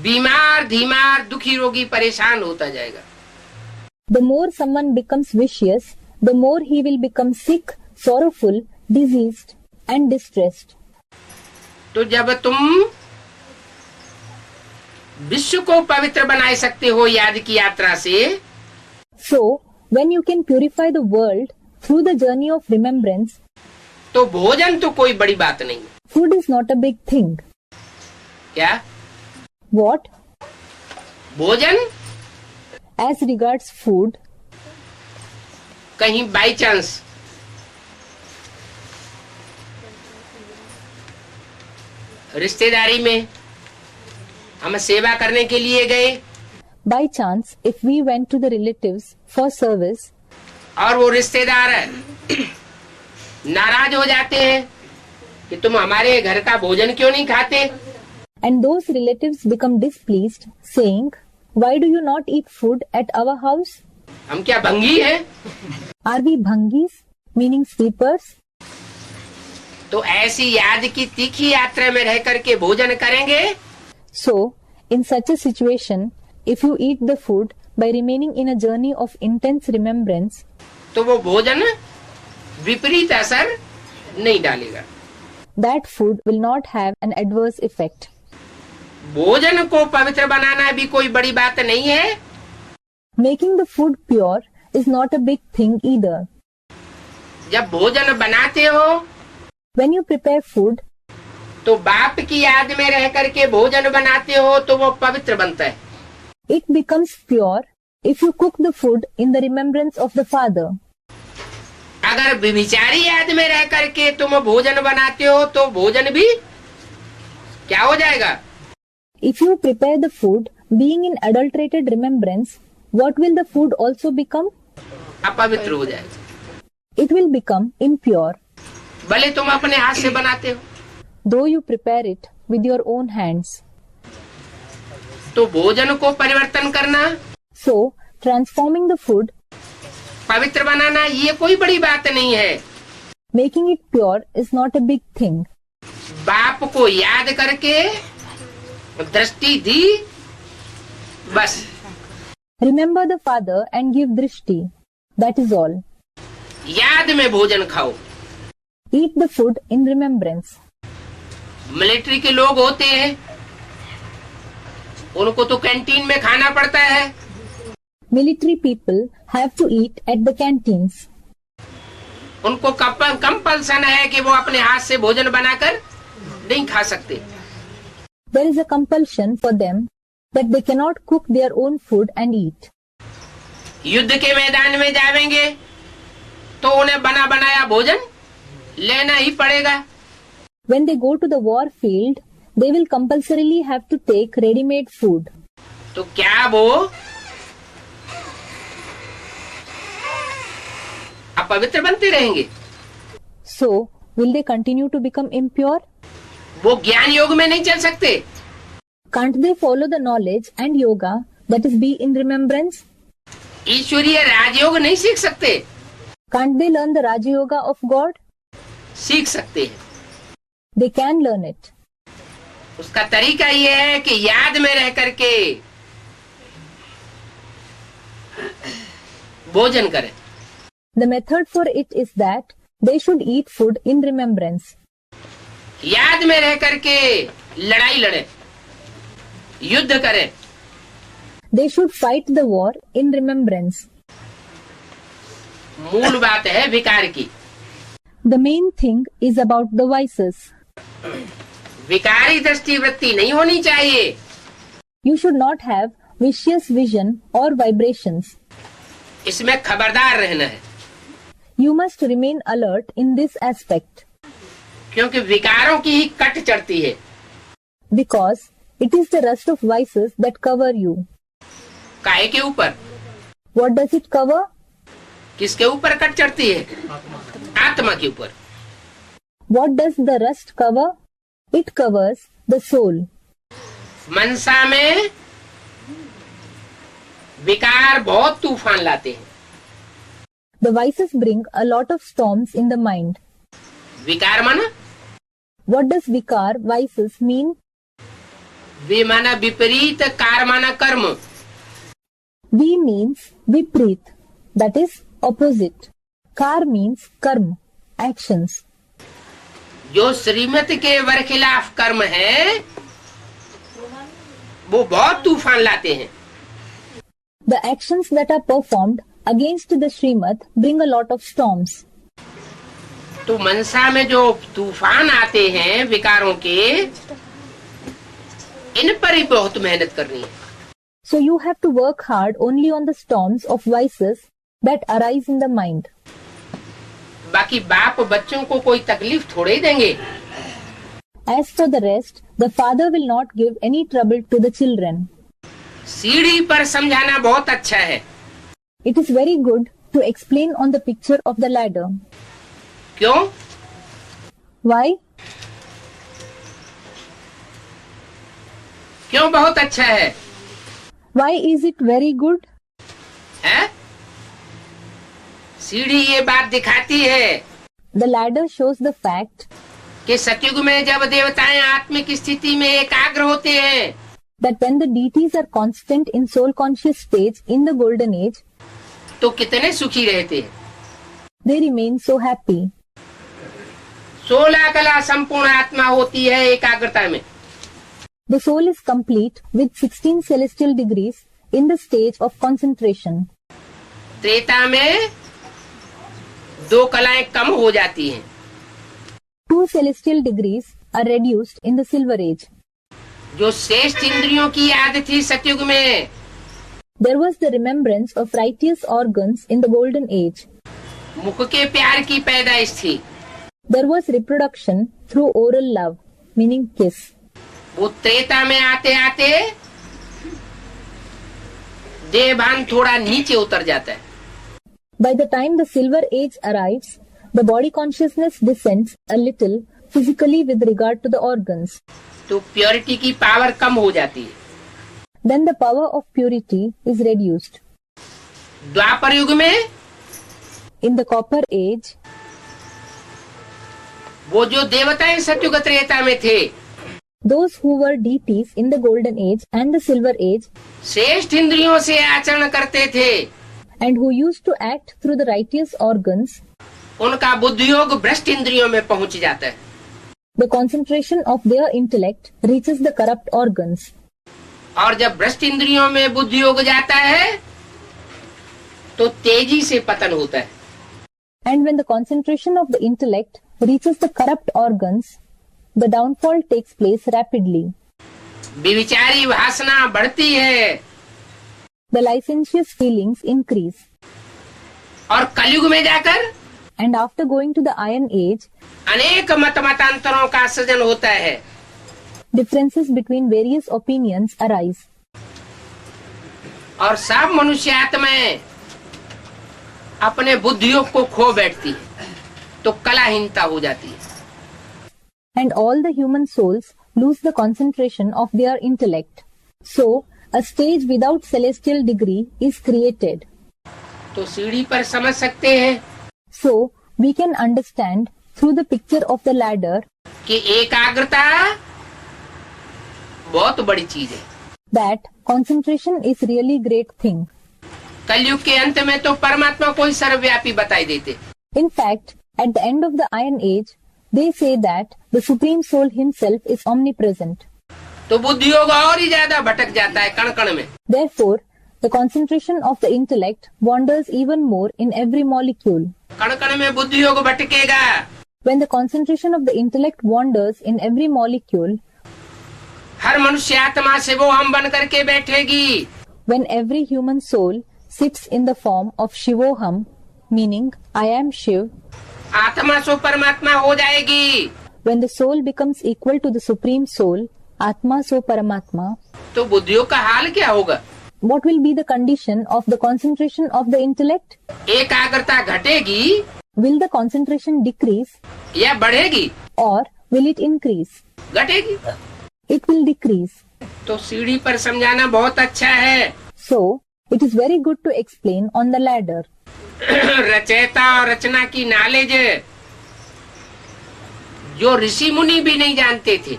बीमार, धीमार, दुखी, रोगी, परेशान होता जाएगा। The more someone becomes vicious, the more he will become sick, sorrowful, diseased, and distressed. तो जब तुम विश्व को पवित्र बना सकते हो याद की यात्रा से, So, when you can purify the world through the journey of remembrance, तो भोजन तो कोई बड़ी बात नहीं। food is not a big thing. क्या? What? भोजन As regards food, कहीं बाई चांस रिश्तेदारी में हम सेवा करने के लिए गए by chance, if we went to the relatives for service, और वो रिश्तेदार नाराज हो जाते हैं कि तुम हमारे घर का भोजन क्यों नहीं खाते, and those relatives become displeased, saying, "Why do you not eat food at our house? हम क्या भंगी हैं? Are we bhangis, meaning sleepers?" तो ऐसी याद की तीखी यात्रा में रह करके भोजन करेंगे So, in such a situation, if you eat the food by remaining in a journey of intense remembrance, तो वो भोजन विपरीत असर नहीं डालेगा। that food will not have an adverse effect. भोजन को पवित्र बनाना भी कोई बड़ी बात नहीं है। Making the food pure is not a big thing either. जब भोजन बनाते हो When you prepare food, तो बाप की याद में रह करके भोजन बनाते हो तो वो पवित्र बनता है। it becomes pure if you cook the food in the remembrance of the Father. अगर व्यभिचारी याद में रह करके तुम भोजन बनाते हो तो भोजन भी क्या हो जाएगा? If you prepare the food being in adulterated remembrance, what will the food also become? अपवित्र हो जाएगा। It will become impure, भले तुम अपने हाथ से बनाते हो though you prepare it with your own hands. तो भोजन को परिवर्तन करना, So, transforming the food, पवित्र बनाना ये कोई बड़ी बात नहीं है। making it pure is not a big thing. बाप को याद करके दृष्टि दी, बस। Remember the Father and give drishti. That is all. याद में भोजन खाओ। Eat the food in remembrance. Military के लोग होते हैं, उनको तो कैंटीन में खाना पड़ता है। Military people have to eat at the canteens. उनको कंपल्सन है कि वो अपने हाथ से भोजन बनाकर नहीं खा सकते। There is a compulsion for them that they cannot cook their own food and eat. युद्ध के मैदान में जाएंगे तो उन्हें बना बनाया भोजन लेना ही पड़ेगा। When they go to the war field, they will compulsorily have to take ready-made food. तो क्या वो अपवित्र बनते रहेंगे? So, will they continue to become impure? वो ज्ञान योग में नहीं चल सकते। Can't they follow the knowledge and yoga that is be in remembrance? ईश्वरीय राजयोग नहीं सीख सकते। Can't they learn the Raja Yoga of God? सीख सकते हैं। They can learn it. उसका तरीका ये है कि याद में रह करके भोजन करें। The method for it is that they should eat food in remembrance. याद में रह करके लड़ाई लड़े, युद्ध करें। They should fight the war in remembrance. मूल बात है विकार की। The main thing is about the vices. विकारी दृष्टि वृत्ति नहीं होनी चाहिए। You should not have vicious vision or vibrations. इसमें खबरदार रहना है, You must remain alert in this aspect क्योंकि विकारों की ही कट चढ़ती है। because it is the rust of vices that cover you. काहे के ऊपर? What does it cover? किसके ऊपर कट चढ़ती है? आत्मा के ऊपर। What does the rust cover? It covers the soul. मनसा में विकार बहुत तूफान लाते हैं। The vices bring a lot of storms in the mind. विकार माना What does vikar, vices mean? वे माना विपरीत, कार माना कर्म। V means viprit, that is opposite. Kar means karma, actions. जो श्रीमत के बरखिलाफ कर्म है वो बहुत तूफान लाते हैं। The actions that are performed against the Srimad bring a lot of storms. तो मनसा में जो तूफान आते हैं विकारों के, इन पर ही बहुत मेहनत करनी है। So you have to work hard only on the storms of vices that arise in the mind. बाकी बाप बच्चों को कोई तकलीफ थोड़े ही देंगे। As for the rest, the father will not give any trouble to the children. सीढ़ी पर समझाना बहुत अच्छा है। It is very good to explain on the picture of the ladder. क्यों? Why? क्यों बहुत अच्छा है? Why is it very good? है? सीढ़ी ये बात दिखाती है The ladder shows the fact कि सतयुग में जब देवताएं आत्मिक स्थिति में एकाग्र होते हैं, that when the deities are constant in soul conscious stage in the golden age, तो कितने सुखी रहते हैं। they remain so happy. 16 कला संपूर्ण आत्मा होती है एकाग्रता में। The soul is complete with 16 celestial degrees in the stage of concentration. Treta में 2 कलाएं कम हो जाती हैं। 2 celestial degrees are reduced in the silver age. जो श्रेष्ठ इंद्रियों की याद थी सतयुग में, There was the remembrance of righteous organs in the golden age. मुख के प्यार की पैदाइश थी। There was reproduction through oral love, meaning kiss. वो त्रेता में आते आते देहभान थोड़ा नीचे उतर जाता है। By the time the silver age arrives, the body consciousness descends a little physically with regard to the organs. तो प्योरिटी की पावर कम हो जाती है। Then the power of purity is reduced. द्वापर युग में In the copper age, वो जो देवताएं सतयुग त्रेता में थे, those who were deities in the golden age and the silver age, श्रेष्ठ इंद्रियों से आचरण करते थे, and who used to act through the righteous organs, उनका बुद्धि योग भ्रष्ट इंद्रियों में पहुंच जाता है। the concentration of their intellect reaches the corrupt organs. और जब भ्रष्ट इंद्रियों में बुद्धि योग जाता है तो तेजी से पतन होता है। And when the concentration of the intellect reaches the corrupt organs, the downfall takes place rapidly. विविचारी वासना बढ़ती है The licentious feelings increase. और कलयुग में जाकर And after going to the Iron Age, अनेक मत मतांतरों का सृजन होता है। differences between various opinions arise. और सब मनुष्य आत्माएं अपने बुद्धियोग को खो बैठती है, तो कलाहीनता हो जाती है। And all the human souls lose the concentration of their intellect. So, a stage without celestial degree is created. तो सीढ़ी पर समझ सकते हैं So, we can understand through the picture of the ladder कि एकाग्रता बहुत बड़ी चीज है। that concentration is really great thing. कलयुग के अंत में तो परमात्मा को ही सर्वव्यापी बताई देते। In fact, at the end of the Iron Age, they say that the Supreme Soul himself is omnipresent. तो बुद्धि योग और ही ज्यादा भटक जाता है कण कण में। Therefore, the concentration of the intellect wanders even more in every molecule. कण कण में बुद्धि योग भटकेगा। When the concentration of the intellect wanders in every molecule, हर मनुष्य आत्मा से वो हम बन करके बैठेगी। when every human soul sits in the form of Shivoham, meaning I am Shiv, आत्मा सो परमात्मा हो जाएगी। when the soul becomes equal to the Supreme Soul, Atma so Paramatma, तो बुद्धियों का हाल क्या होगा? what will be the condition of the concentration of the intellect? एकाग्रता घटेगी Will the concentration decrease या बढ़ेगी? or will it increase? घटेगी। It will decrease. तो सीढ़ी पर समझाना बहुत अच्छा है। So, it is very good to explain on the ladder. रचयिता और रचना की नॉलेज जो ऋषि मुनि भी नहीं जानते थे,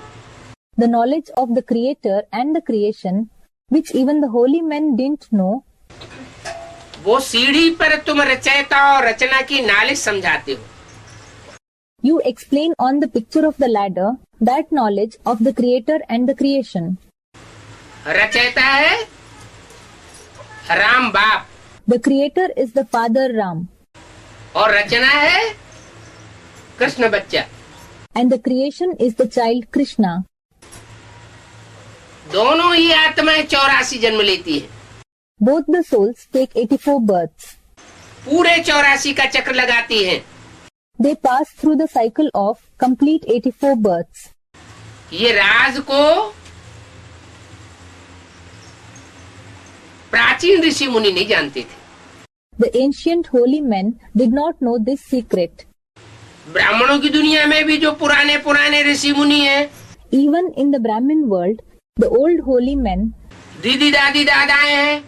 The knowledge of the Creator and the creation, which even the holy men didn't know, वो सीढ़ी पर तुम रचयिता और रचना की नॉलेज समझाते हो। you explain on the picture of the ladder that knowledge of the Creator and the creation. रचयिता है राम बाप The Creator is the Father Ram, और रचना है कृष्ण बच्चा। and the creation is the child Krishna. दोनों ही आत्माएं 84 जन्म लेती है। Both the souls take 84 births. पूरे 84 का चक्र लगाती हैं। They pass through the cycle of complete 84 births. ये राज को प्राचीन ऋषि मुनि नहीं जानते थे। The ancient holy men did not know this secret. ब्राह्मणों की दुनिया में भी जो पुराने पुराने ऋषि मुनि हैं, Even in the Brahmin world, the old holy men, दीदी दादी दादाएं हैं,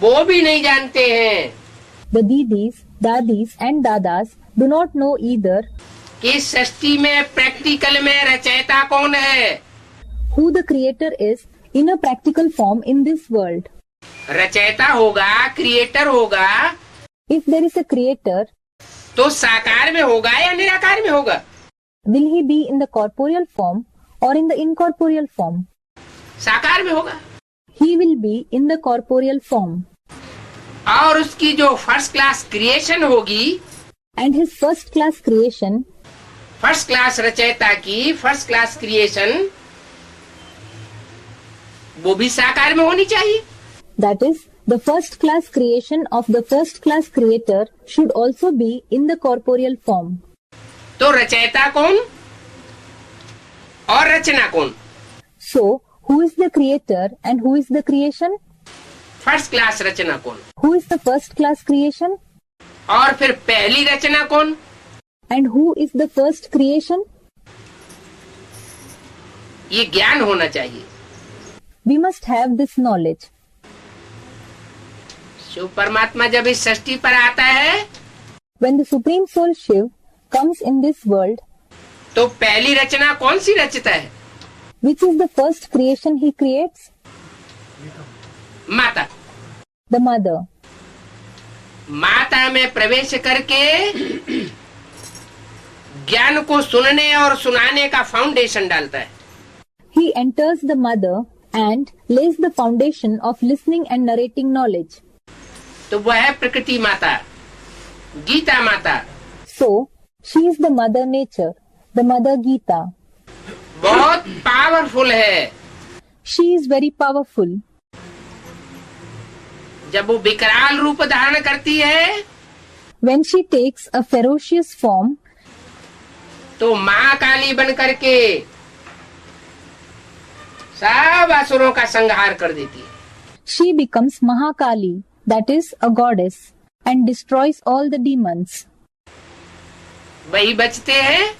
वो भी नहीं जानते हैं। the didis, dadis and dadas do not know either. कि इस सृष्टि में प्रैक्टिकल में रचयिता कौन है? who the creator is in a practical form in this world. रचयिता होगा, क्रिएटर होगा, If there is a creator, तो साकार में होगा या निराकार में होगा? will he be in the corporeal form or in the incorporeal form? साकार में होगा। He will be in the corporeal form. और उसकी जो फर्स्ट क्लास क्रिएशन होगी, And his first class creation, first class रचयिता की फर्स्ट क्लास क्रिएशन, वो भी साकार में होनी चाहिए। that is, the first class creation of the first class creator should also be in the corporeal form. तो रचयिता कौन और रचना कौन? So, who is the creator and who is the creation? First class रचना कौन Who is the first class creation और फिर पहली रचना कौन? and who is the first creation? ये ज्ञान होना चाहिए। We must have this knowledge. Shiv परमात्मा जब इस सृष्टि पर आता है When the Supreme Soul Shiv comes in this world, तो पहली रचना कौन सी रचता है? which is the first creation he creates? माता। The mother. माता में प्रवेश करके ज्ञान को सुनने और सुनाने का फाउंडेशन डालता है। He enters the mother and lays the foundation of listening and narrating knowledge. तो वह है प्रकृति माता, गीता माता। So, she is the mother nature, the mother Gita. बहुत पावरफुल है। She is very powerful. जब वो विकराल रूप धारण करती है When she takes a ferocious form, तो माँ काली बन करके सब असुरों का संहार कर देती है। she becomes Mahakali, that is a goddess, and destroys all the demons. वही बचते हैं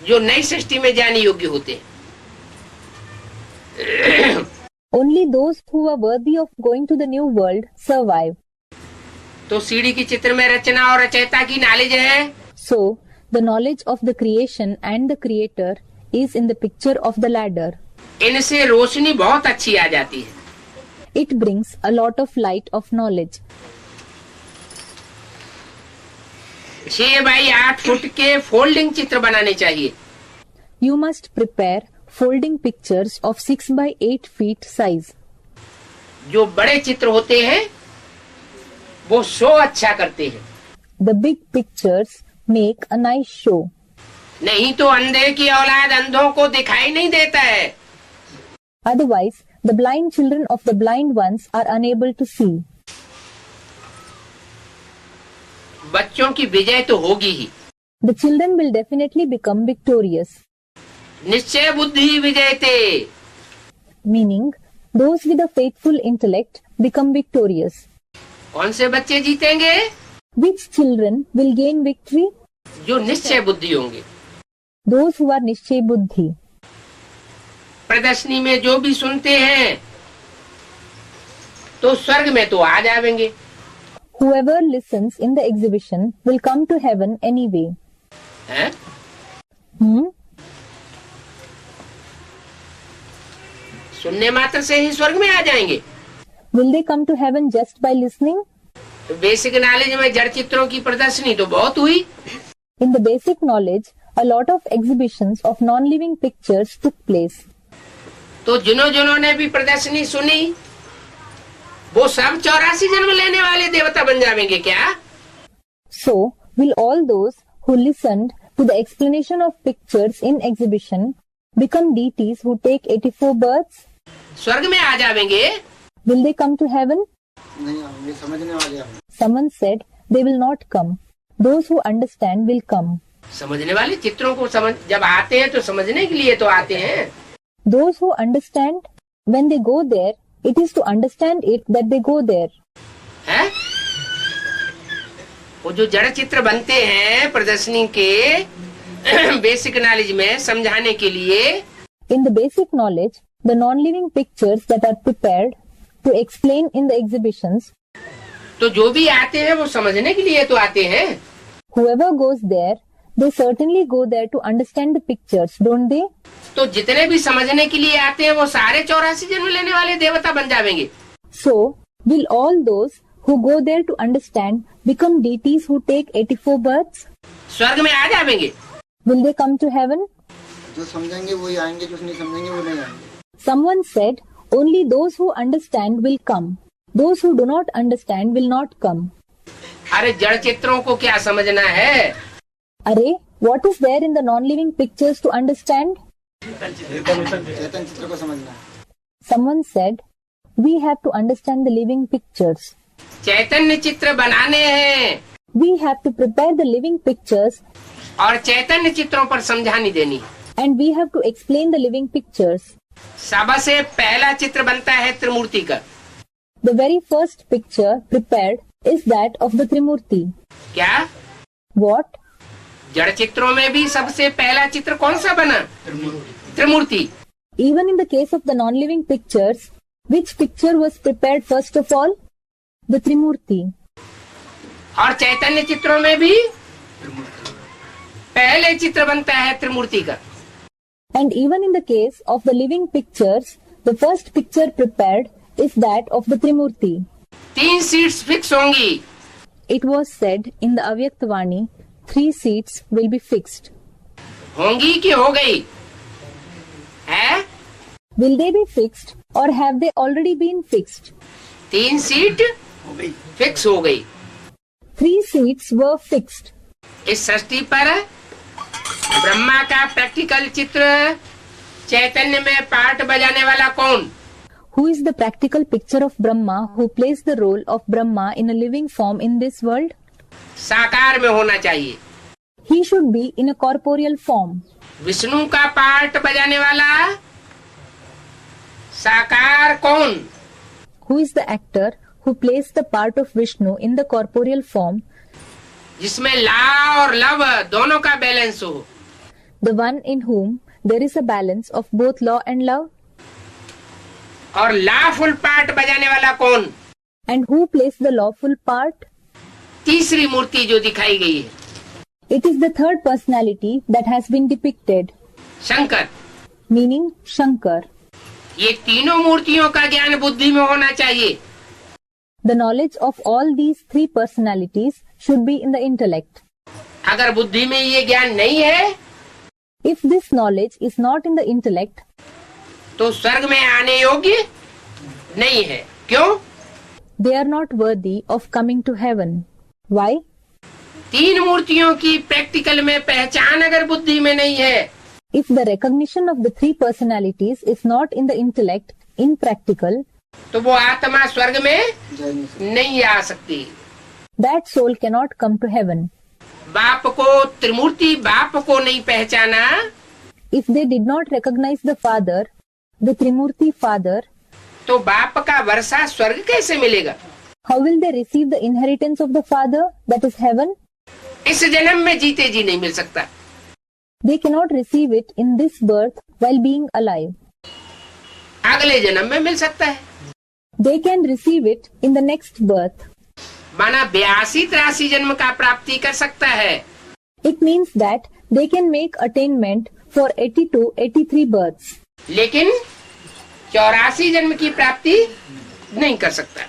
जो नई सृष्टि में जाने योग्य होते हैं। Only those who are worthy of going to the new world survive. तो सीढ़ी की चित्र में रचना और रचयिता की नॉलेज है। So, the knowledge of the creation and the creator is in the picture of the ladder. इनसे रोशनी बहुत अच्छी आ जाती है। It brings a lot of light of knowledge. 6 by 8 foot के फोल्डिंग चित्र बनाने चाहिए। You must prepare folding pictures of 6 by 8 feet size. जो बड़े चित्र होते हैं वो शो अच्छा करते हैं। The big pictures make a nice show. नहीं तो अंधे की औलाद अंधों को दिखाई नहीं देता है। Otherwise, the blind children of the blind ones are unable to see. बच्चों की विजय तो होगी ही। The children will definitely become victorious. निश्चय बुद्धि विजयते। Meaning, those with a faithful intellect become victorious. कौन से बच्चे जीतेंगे? Which children will gain victory? जो निश्चय बुद्धि होंगे। Those who are Nishchay Buddhi. प्रदर्शनी में जो भी सुनते हैं तो स्वर्ग में तो आ जाएंगे। Whoever listens in the exhibition will come to heaven anyway. हैं? सुनने मात्र से ही स्वर्ग में आ जाएंगे। Will they come to heaven just by listening? तो बेसिक नॉलेज में जड़ चित्रों की प्रदर्शनी तो बहुत हुई। In the basic knowledge, a lot of exhibitions of non-living pictures took place. तो जिन्होंने भी प्रदर्शनी सुनी वो सब 84 जन्म लेने वाले देवता बन जाएंगे क्या? So, will all those who listened to the explanation of pictures in exhibition become deities who take 84 births? स्वर्ग में आ जाएंगे। Will they come to heaven? नहीं, ये समझने वाले हैं। Someone said they will not come. Those who understand will come. समझने वाले चित्रों को समझ जब आते हैं तो समझने के लिए तो आते हैं। Those who understand, when they go there, it is to understand it that they go there. हैं? वो जो जड़ चित्र बनते हैं प्रदर्शनी के बेसिक नॉलेज में समझाने के लिए, In the basic knowledge, the non-living pictures that are prepared to explain in the exhibitions, तो जो भी आते हैं वो समझने के लिए तो आते हैं। whoever goes there, They certainly go there to understand the pictures, don't they? तो जितने भी समझने के लिए आते हैं वो सारे 84 जन्म लेने वाले देवता बन जाएंगे। So, will all those who go there to understand become deities who take 84 births? स्वर्ग में आ जाएंगे। Will they come to heaven? जो समझेंगे वही आएंगे, जो नहीं समझेंगे वो नहीं आएंगे। Someone said, only those who understand will come. Those who do not understand will not come. अरे जड़ चित्रों को क्या समझना है? Array, what is there in the non-living pictures to understand? चेतन चित्र को समझना है। Someone said, we have to understand the living pictures. चैतन्य चित्र बनाने हैं We have to prepare the living pictures और चैतन्य चित्रों पर समझानी देनी। and we have to explain the living pictures. सबसे पहला चित्र बनता है त्रिमूर्ति का। The very first picture prepared is that of the Trimurti. क्या What? जड़ चित्रों में भी सबसे पहला चित्र कौन सा बना? त्रिमूर्ति। Even in the case of the non-living pictures, which picture was prepared first of all? The Trimurti. और चैतन्य चित्रों में भी पहले चित्र बनता है त्रिमूर्ति का। And even in the case of the living pictures, the first picture prepared is that of the Trimurti. 3 seats fix होंगी। It was said in the Avyaktavani, 3 seats will be fixed. होंगी कि हो गई है? Will they be fixed or have they already been fixed? 3 seat fix हो गई। 3 seats were fixed. इस सृष्टि पर ब्रह्मा का प्रैक्टिकल चित्र चैतन्य में पार्ट बजाने वाला कौन? Who is the practical picture of Brahma who plays the role of Brahma in a living form in this world? साकार में होना चाहिए। He should be in a corporeal form. Vishnu का पार्ट बजाने वाला साकार कौन? Who is the actor who plays the part of Vishnu in the corporeal form? जिसमें ला और लव दोनों का बैलेंस हो। The one in whom there is a balance of both law and love. और लाफुल पार्ट बजाने वाला कौन? And who plays the lawful part? तीसरी मूर्ति जो दिखाई गई है It is the third personality that has been depicted, Shankar. meaning Shankar. ये तीनों मूर्तियों का ज्ञान बुद्धि में होना चाहिए। The knowledge of all these 3 personalities should be in the intellect. अगर बुद्धि में ये ज्ञान नहीं है If this knowledge is not in the intellect, तो स्वर्ग में आने योग्य नहीं है। क्यों? they are not worthy of coming to heaven. Why? 3 मूर्तियों की प्रैक्टिकल में पहचान अगर बुद्धि में नहीं है If the recognition of the 3 personalities is not in the intellect, in practical, तो वो आत्मा स्वर्ग में जय नहीं सकते। नहीं आ सकती। that soul cannot come to heaven. बाप को त्रिमूर्ति बाप को नहीं पहचाना If they did not recognize the Father, the Trimurti Father, तो बाप का वर्षा स्वर्ग कैसे मिलेगा? how will they receive the inheritance of the Father, that is heaven? इस जन्म में जीते जी नहीं मिल सकता। They cannot receive it in this birth while being alive. अगले जन्म में मिल सकता है। They can receive it in the next birth. माना 82-83 जन्म का प्राप्ति कर सकता है। It means that they can make attainment for 82-83 births. लेकिन 84 जन्म की प्राप्ति नहीं कर सकता।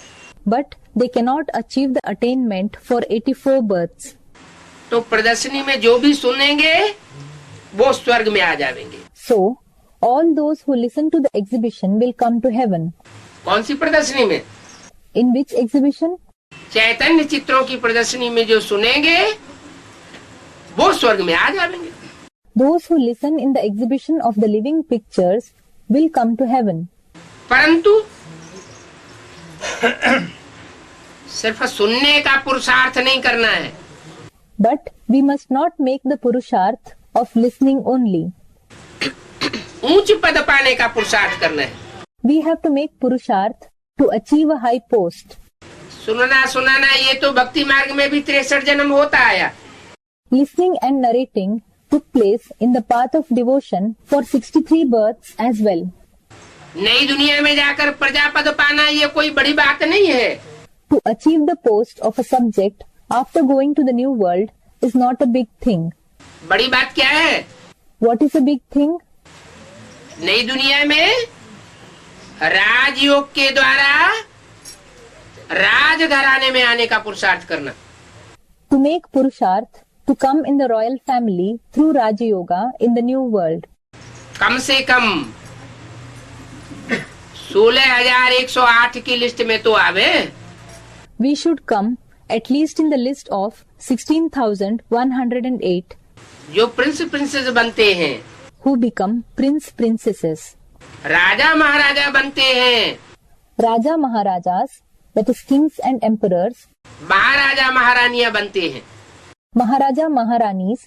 But they cannot achieve the attainment for 84 births. तो प्रदर्शनी में जो भी सुनेंगे वो स्वर्ग में आ जाएंगे। So, all those who listen to the exhibition will come to heaven. कौन सी प्रदर्शनी में? In which exhibition? चैतन्य चित्रों की प्रदर्शनी में जो सुनेंगे वो स्वर्ग में आ जाएंगे। Those who listen in the exhibition of the living pictures will come to heaven. परंतु सिर्फ सुनने का पुरुषार्थ नहीं करना है। But we must not make the purusharth of listening only. ऊंच पद पाने का पुरुषार्थ करना है। We have to make purusharth to achieve a high post. सुनना सुनाना ये तो भक्ति मार्ग में भी 63 जन्म होता आया। Listening and narrating took place in the path of devotion for 63 births as well. नई दुनिया में जाकर प्रजापद पाना ये कोई बड़ी बात नहीं है। To achieve the post of a subject after going to the new world is not a big thing. बड़ी बात क्या है? What is a big thing? नई दुनिया में राजयोग के द्वारा राजघराने में आने का पुरुषार्थ करना। To make Purusharth to come in the royal family through Raja Yoga in the new world. कम से कम 16,108 की लिस्ट में तो आवे। We should come at least in the list of 16,108 जो प्रिंस प्रिंसेस बनते हैं, who become prince princesses. राजा महाराजा बनते हैं, Raja Maharajas, that is kings and emperors. महाराजा महारानियां बनते हैं। Maharaja Maharanis,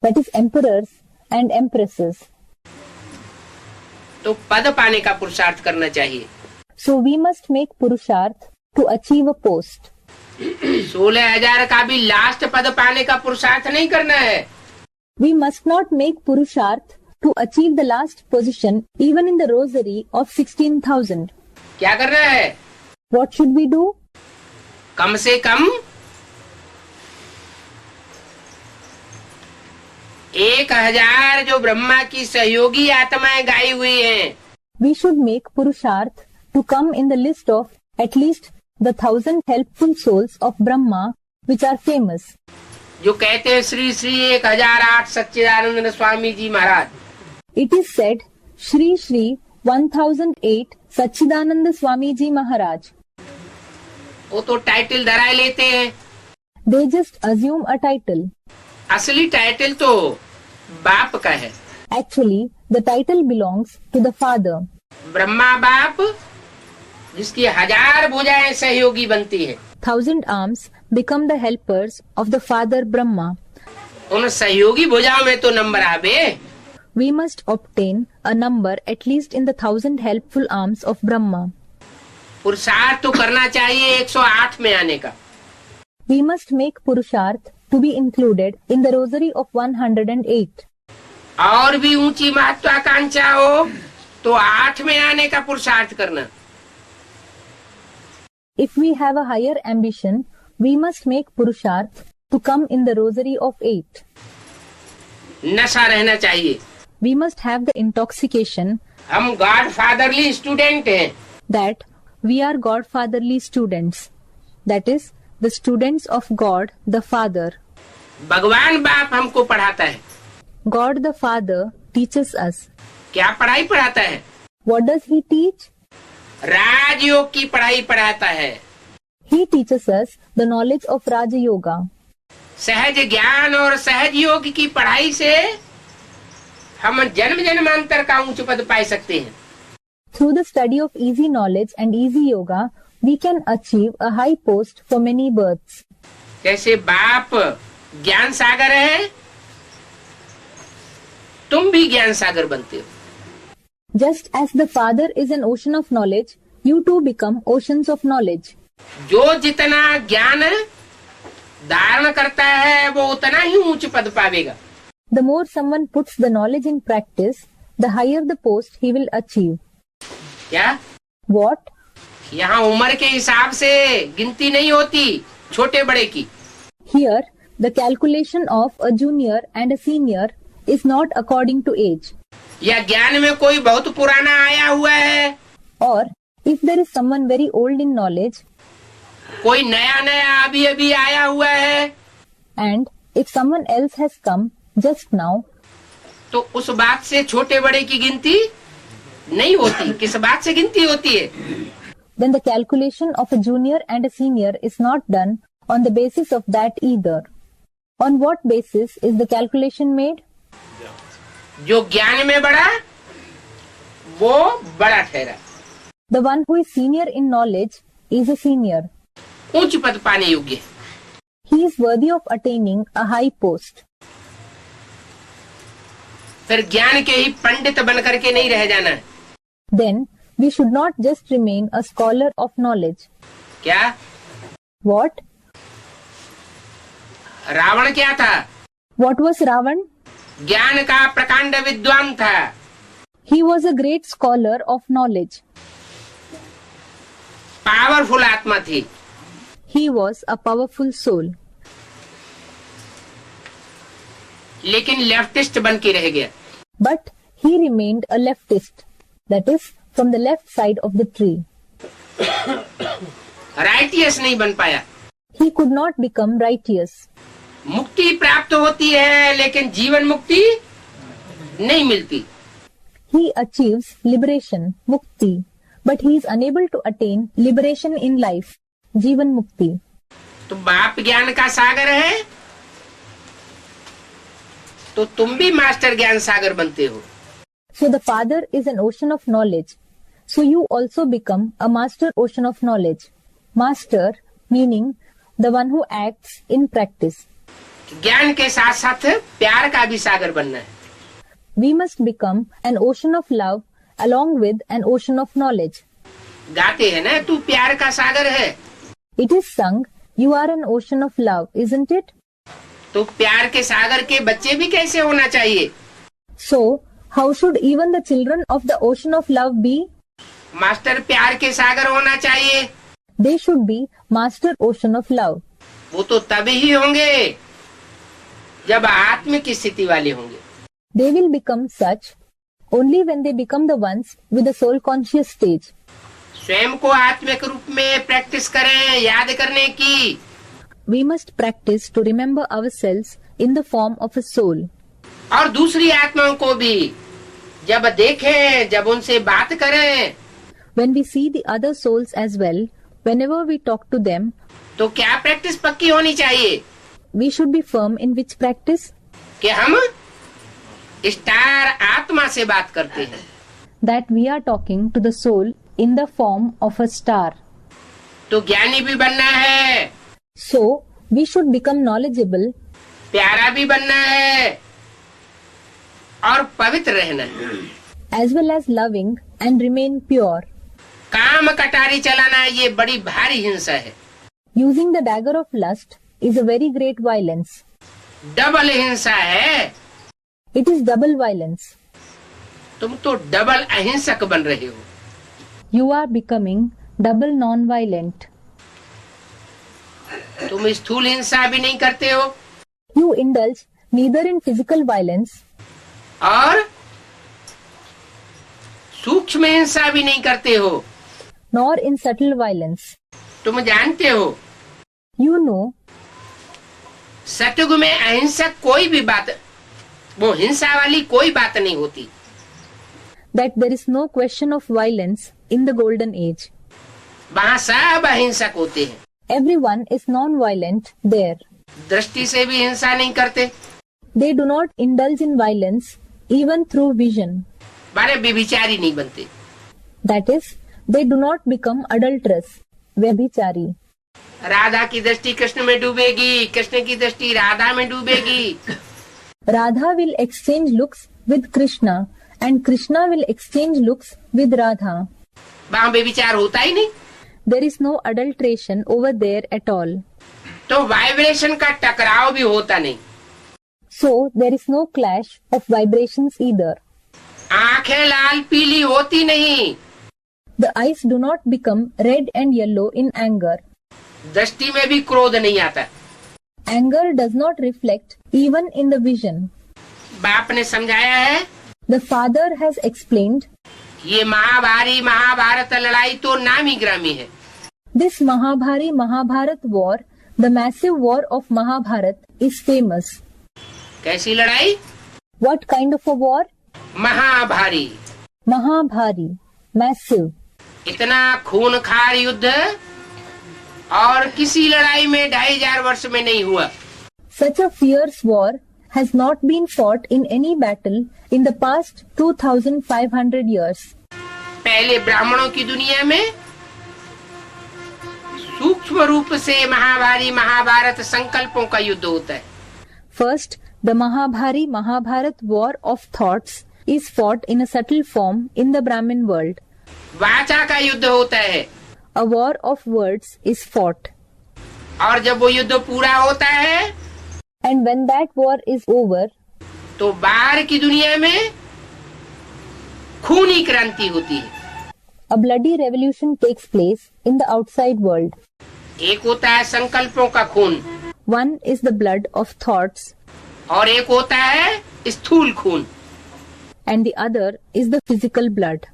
that is emperors and empresses. तो पद पाने का पुरुषार्थ करना चाहिए। So we must make Purusharth to achieve a post. 16,000 का भी लास्ट पद पाने का पुरुषार्थ नहीं करना है। We must not make Purusharth to achieve the last position even in the rosary of 16,000. क्या करना है? What should we do? कम से कम 1,000 जो ब्रह्मा की सहयोगी आत्माएं गाई हुई हैं, We should make Purusharth to come in the list of at least the 1,000 helpful souls of Brahma which are famous. जो कहते हैं श्री श्री 1008 सच्चिदानंद स्वामी जी महाराज। It is said, Shri Shri 1008 Sachidananda Swami Ji Maharaj. वो तो टाइटल धराए लेते हैं। They just assume a title. असली title तो बाप का है। Actually, the title belongs to the father. Brahma बाप जिसकी 1000 भुजाएं सहयोगी बनती है, 1,000 arms become the helpers of the father Brahma. उन सहयोगी भुजाओं में तो नंबर आवे। We must obtain a number at least in the 1,000 helpful arms of Brahma. पुरुषार्थ तो करना चाहिए 108 में आने का। We must make Purusharth to be included in the rosary of 108. और भी ऊंची महत्वाकांक्षा हो तो 8 में आने का पुरुषार्थ करना। If we have a higher ambition, we must make Purusharth to come in the rosary of 8. नशा रहना चाहिए। We must have the intoxication हम गॉड फादरली स्टूडेंट हैं। that we are godfatherly students. That is, the students of God the Father. भगवान बाप हमको पढ़ाता है। God the Father teaches us. क्या पढ़ाई पढ़ाता है? What does he teach? राजयोग की पढ़ाई पढ़ाता है। He teaches us the knowledge of Raja Yoga. सहज ज्ञान और सहज योग की पढ़ाई से हम जन्म जन्मांतर का ऊंच पद पा सकते हैं। Through the study of easy knowledge and easy yoga, we can achieve a high post for many births. जैसे बाप ज्ञान सागर है, तुम भी ज्ञान सागर बनते हो। Just as the Father is an ocean of knowledge, you too become oceans of knowledge. जो जितना ज्ञान धारण करता है वो उतना ही ऊंच पद पावेगा। The more someone puts the knowledge in practice, the higher the post he will achieve. क्या? What? यहाँ उम्र के हिसाब से गिनती नहीं होती छोटे बड़े की। Here, the calculation of a junior and a senior is not according to age. या ज्ञान में कोई बहुत पुराना आया हुआ है, Or, if there is someone very old in knowledge, कोई नया नया अभी अभी आया हुआ है, and if someone else has come just now, तो उस बात से छोटे बड़े की गिनती नहीं होती। किस बात से गिनती होती है? then the calculation of a junior and a senior is not done on the basis of that either. On what basis is the calculation made? जो ज्ञान में बड़ा वो बड़ा ठहरा। The one who is senior in knowledge is a senior. उच्च पद पाने योग्य है। He is worthy of attaining a high post. फिर ज्ञान के ही पंडित बन करके नहीं रह जाना है। Then we should not just remain a scholar of knowledge. क्या? What? रावण क्या था? What was Ravan? ज्ञान का प्रकांड विद्वान था। He was a great scholar of knowledge. Powerful आत्मा थी। He was a powerful soul. लेकिन लेफ्टिस्ट बन के रह गया। But he remained a leftist, that is, from the left side of the tree. Righteous नहीं बन पाया। He could not become righteous. मुक्ति प्राप्त होती है लेकिन जीवन मुक्ति नहीं मिलती। He achieves liberation, mukti, but he is unable to attain liberation in life, जीवन मुक्ति। तो बाप ज्ञान का सागर है तो तुम भी मास्टर ज्ञान सागर बनते हो। So the Father is an ocean of knowledge. So you also become a master ocean of knowledge. Master meaning the one who acts in practice. ज्ञान के साथ साथ प्यार का भी सागर बनना है। We must become an ocean of love along with an ocean of knowledge. गाते हैं ना, तू प्यार का सागर है। It is sung, you are an ocean of love, isn't it? तो प्यार के सागर के बच्चे भी कैसे होना चाहिए? So, how should even the children of the ocean of love be? Master प्यार के सागर होना चाहिए। They should be master ocean of love. वो तो तभी ही होंगे जब आत्म की स्थिति वाले होंगे। They will become such only when they become the ones with the soul conscious stage. स्वयं को आत्मिक रूप में प्रैक्टिस करें, याद करने की। We must practice to remember ourselves in the form of a soul. और दूसरी आत्माओं को भी जब देखें, जब उनसे बात करें, When we see the other souls as well, whenever we talk to them, तो क्या प्रैक्टिस पक्की होनी चाहिए we should be firm in which practice? कि हम स्टार आत्मा से बात करते हैं। That we are talking to the soul in the form of a star. तो ज्ञानी भी बनना है, So, we should become knowledgeable, प्यारा भी बनना है और पवित्र रहना है। as well as loving and remain pure. काम कटारी चलाना ये बड़ी भारी हिंसा है। Using the dagger of lust is a very great violence. Double हिंसा है। It is double violence. तुम तो डबल अहिंसक बन रहे हो। You are becoming double non-violent. तुम स्थूल हिंसा भी नहीं करते हो You indulge neither in physical violence और सूक्ष्म हिंसा भी नहीं करते हो। nor in subtle violence. तुम जानते हो You know सतयुग में अहिंसक कोई भी बात, वो हिंसा वाली कोई बात नहीं होती। that there is no question of violence in the golden age. वहाँ सब अहिंसक होते हैं। Everyone is non-violent there. दृष्टि से भी हिंसा नहीं करते। They do not indulge in violence even through vision. बारे व्यभिचारी नहीं बनते। That is, they do not become adulterous, व्यभिचारी. राधा की दृष्टि कृष्ण में डूबेगी, कृष्ण की दृष्टि राधा में डूबेगी। Radha will exchange looks with Krishna and Krishna will exchange looks with Radha. वहाँ व्यभिचार होता ही नहीं। There is no adulteration over there at all. तो वाइब्रेशन का टकराव भी होता नहीं। So there is no clash of vibrations either. आंखें लाल पीली होती नहीं। The eyes do not become red and yellow in anger. दृष्टि में भी क्रोध नहीं आता। Anger does not reflect even in the vision. बाप ने समझाया है The Father has explained, ये महाभारी महाभारत लड़ाई तो नामी ग्रामी है। this Mahabhari Mahabharat war, the massive war of Mahabharat, is famous. कैसी लड़ाई? What kind of a war? महाभारी। Mahabhari, massive. इतना खूनखार युद्ध और किसी लड़ाई में 2500 वर्ष में नहीं हुआ। Such a fierce war has not been fought in any battle in the past 2500 years. पहले ब्राह्मणों की दुनिया में सूक्ष्म रूप से महाभारी महाभारत संकल्पों का युद्ध होता है। First, the Mahabhari Mahabharat war of thoughts is fought in a subtle form in the Brahmin world. वाचा का युद्ध होता है A war of words is fought. और जब वो युद्ध पूरा होता है And when that war is over, तो बाहर की दुनिया में खूनी क्रांति होती है। a bloody revolution takes place in the outside world. एक होता है संकल्पों का खून One is the blood of thoughts और एक होता है स्थूल खून। and the other is the physical blood.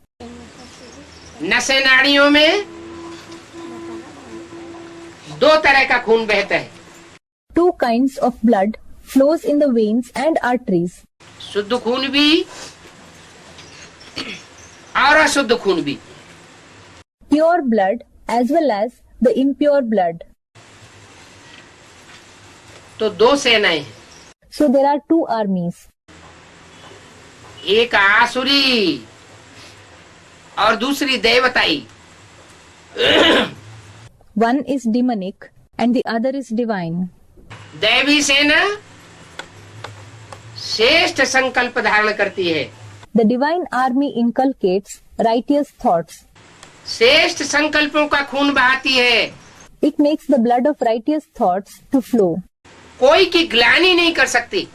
नसें नाड़ियों में दो तरह का खून बहता है। Two kinds of blood flows in the veins and arteries. शुद्ध खून भी और अशुद्ध खून भी। Pure blood as well as the impure blood. तो दो सेनाएं हैं, So there are two armies. एक आसुरी और दूसरी देवताई। One is demonic and the other is divine. दैवी सेना श्रेष्ठ संकल्प धारण करती है। The divine army inculcates righteous thoughts. श्रेष्ठ संकल्पों का खून बहाती है। It makes the blood of righteous thoughts to flow. कोई की ग्लानि नहीं कर सकती।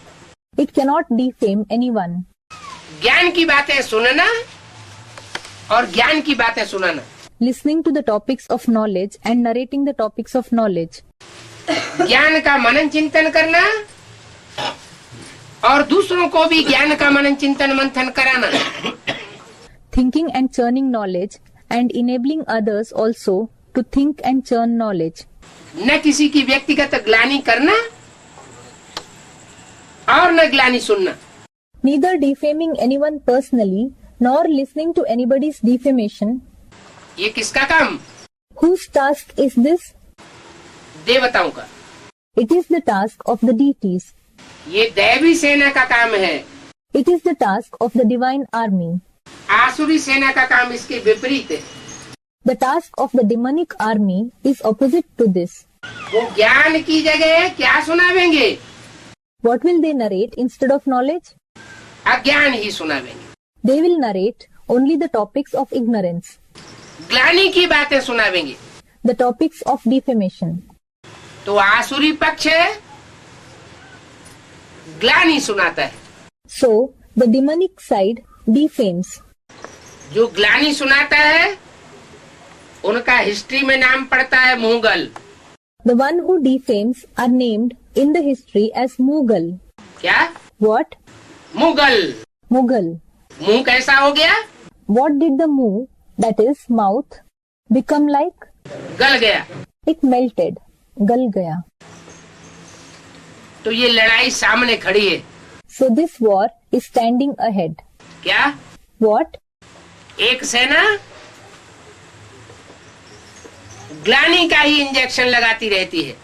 It cannot defame anyone. ज्ञान की बातें सुनना और ज्ञान की बातें सुनाना। Listening to the topics of knowledge and narrating the topics of knowledge. ज्ञान का मनन चिंतन करना और दूसरों को भी ज्ञान का मनन चिंतन मंथन कराना। Thinking and churning knowledge and enabling others also to think and churn knowledge. न किसी की व्यक्तिगत ग्लानि करना और न ग्लानि सुनना। Neither defaming anyone personally nor listening to anybody's defamation. ये किसका काम? Whose task is this? देवताओं का। It is the task of the deities. ये दैवी सेना का काम है। It is the task of the divine army. आसुरी सेना का काम इसके विपरीत है। The task of the demonic army is opposite to this. वो ज्ञान की जगह क्या सुनावेंगे? What will they narrate instead of knowledge? अज्ञान ही सुनावेंगे। They will narrate only the topics of ignorance, ग्लानि की बातें सुनावेंगे। the topics of defamation. तो आसुरी पक्ष ग्लानि सुनाता है। So, the demonic side defames. जो ग्लानि सुनाता है उनका हिस्ट्री में नाम पड़ता है Mughal. The one who defames are named in the history as Mughal. क्या? What? मुगल। Mughal. मुंह कैसा हो गया? What did the mu, that is mouth, become like? गल गया। It melted. Gal gaya. तो ये लड़ाई सामने खड़ी है। So this war is standing ahead. क्या? What? एक सेना ग्लानि का ही इंजेक्शन लगाती रहती है।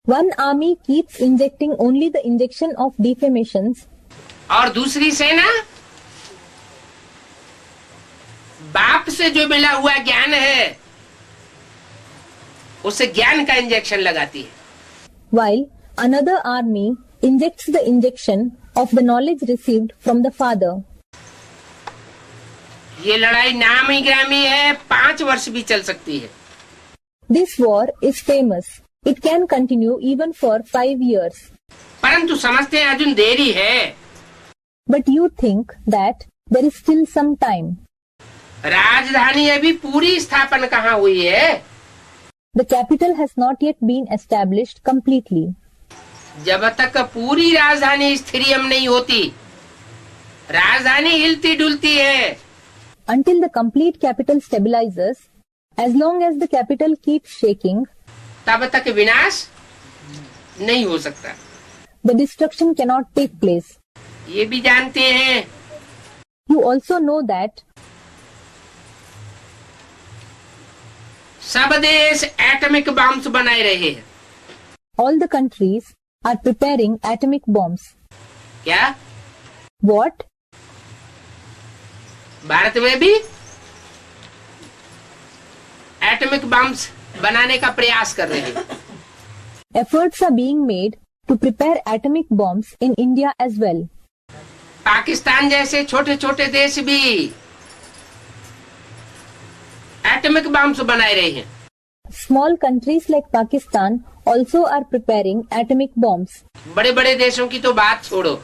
One army keeps injecting only the injection of defamations, और दूसरी सेना बाप से जो मिला हुआ ज्ञान है उसे ज्ञान का इंजेक्शन लगाती है। while another army injects the injection of the knowledge received from the father. ये लड़ाई नामी ग्रामी है, 5 वर्ष भी चल सकती है। This war is famous. It can continue even for 5 years. परंतु समझते हैं अर्जुन देरी है। But you think that there is still some time. राजधानी अभी पूरी स्थापन कहाँ हुई है? The capital has not yet been established completely. जब तक पूरी राजधानी स्थिरियम नहीं होती, राजधानी हिलती डुलती है। Until the complete capital stabilizes, as long as the capital keeps shaking, तब तक विनाश नहीं हो सकता। the destruction cannot take place. ये भी जानते हैं You also know that सब देश एटॉमिक बॉम्ब्स बनाए रहे हैं। all the countries are preparing atomic bombs. क्या? What? भारत में भी एटॉमिक बॉम्ब्स बनाने का प्रयास कर रहे हैं। Efforts are being made to prepare atomic bombs in India as well. Pakistan जैसे छोटे छोटे देश भी एटॉमिक बॉम्ब्स बनाए रहे हैं। Small countries like Pakistan also are preparing atomic bombs. बड़े बड़े देशों की तो बात छोड़ो,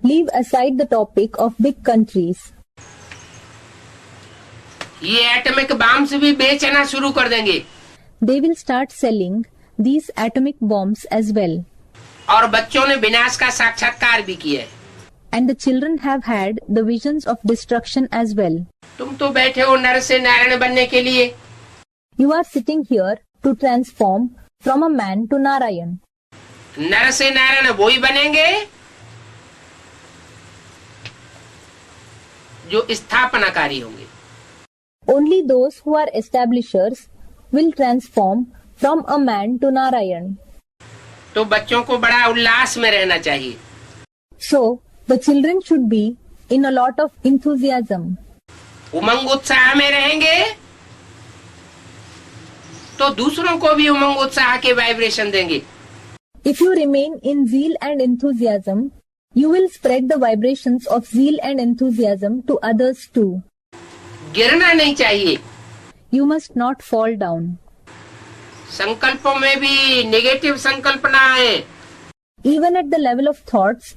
Leave aside the topic of big countries. ये एटॉमिक बॉम्ब्स भी बेचना शुरू कर देंगे। They will start selling these atomic bombs as well. और बच्चों ने विनाश का साक्षात्कार भी किया है। And the children have had the visions of destruction as well. तुम तो बैठे हो नर से नारायण बनने के लिए। You are sitting here to transform from a man to Narayan. नर से नारायण वो ही बनेंगे जो स्थापनाकारी होंगे। Only those who are establishers will transform from a man to Narayan. तो बच्चों को बड़ा उल्लास में रहना चाहिए। So, the children should be in a lot of enthusiasm. उमंग उत्साह में रहेंगे तो दूसरों को भी उमंग उत्साह के वाइब्रेशन देंगे। If you remain in zeal and enthusiasm, you will spread the vibrations of zeal and enthusiasm to others too. गिरना नहीं चाहिए। You must not fall down. संकल्पों में भी नेगेटिव संकल्पना है। Even at the level of thoughts,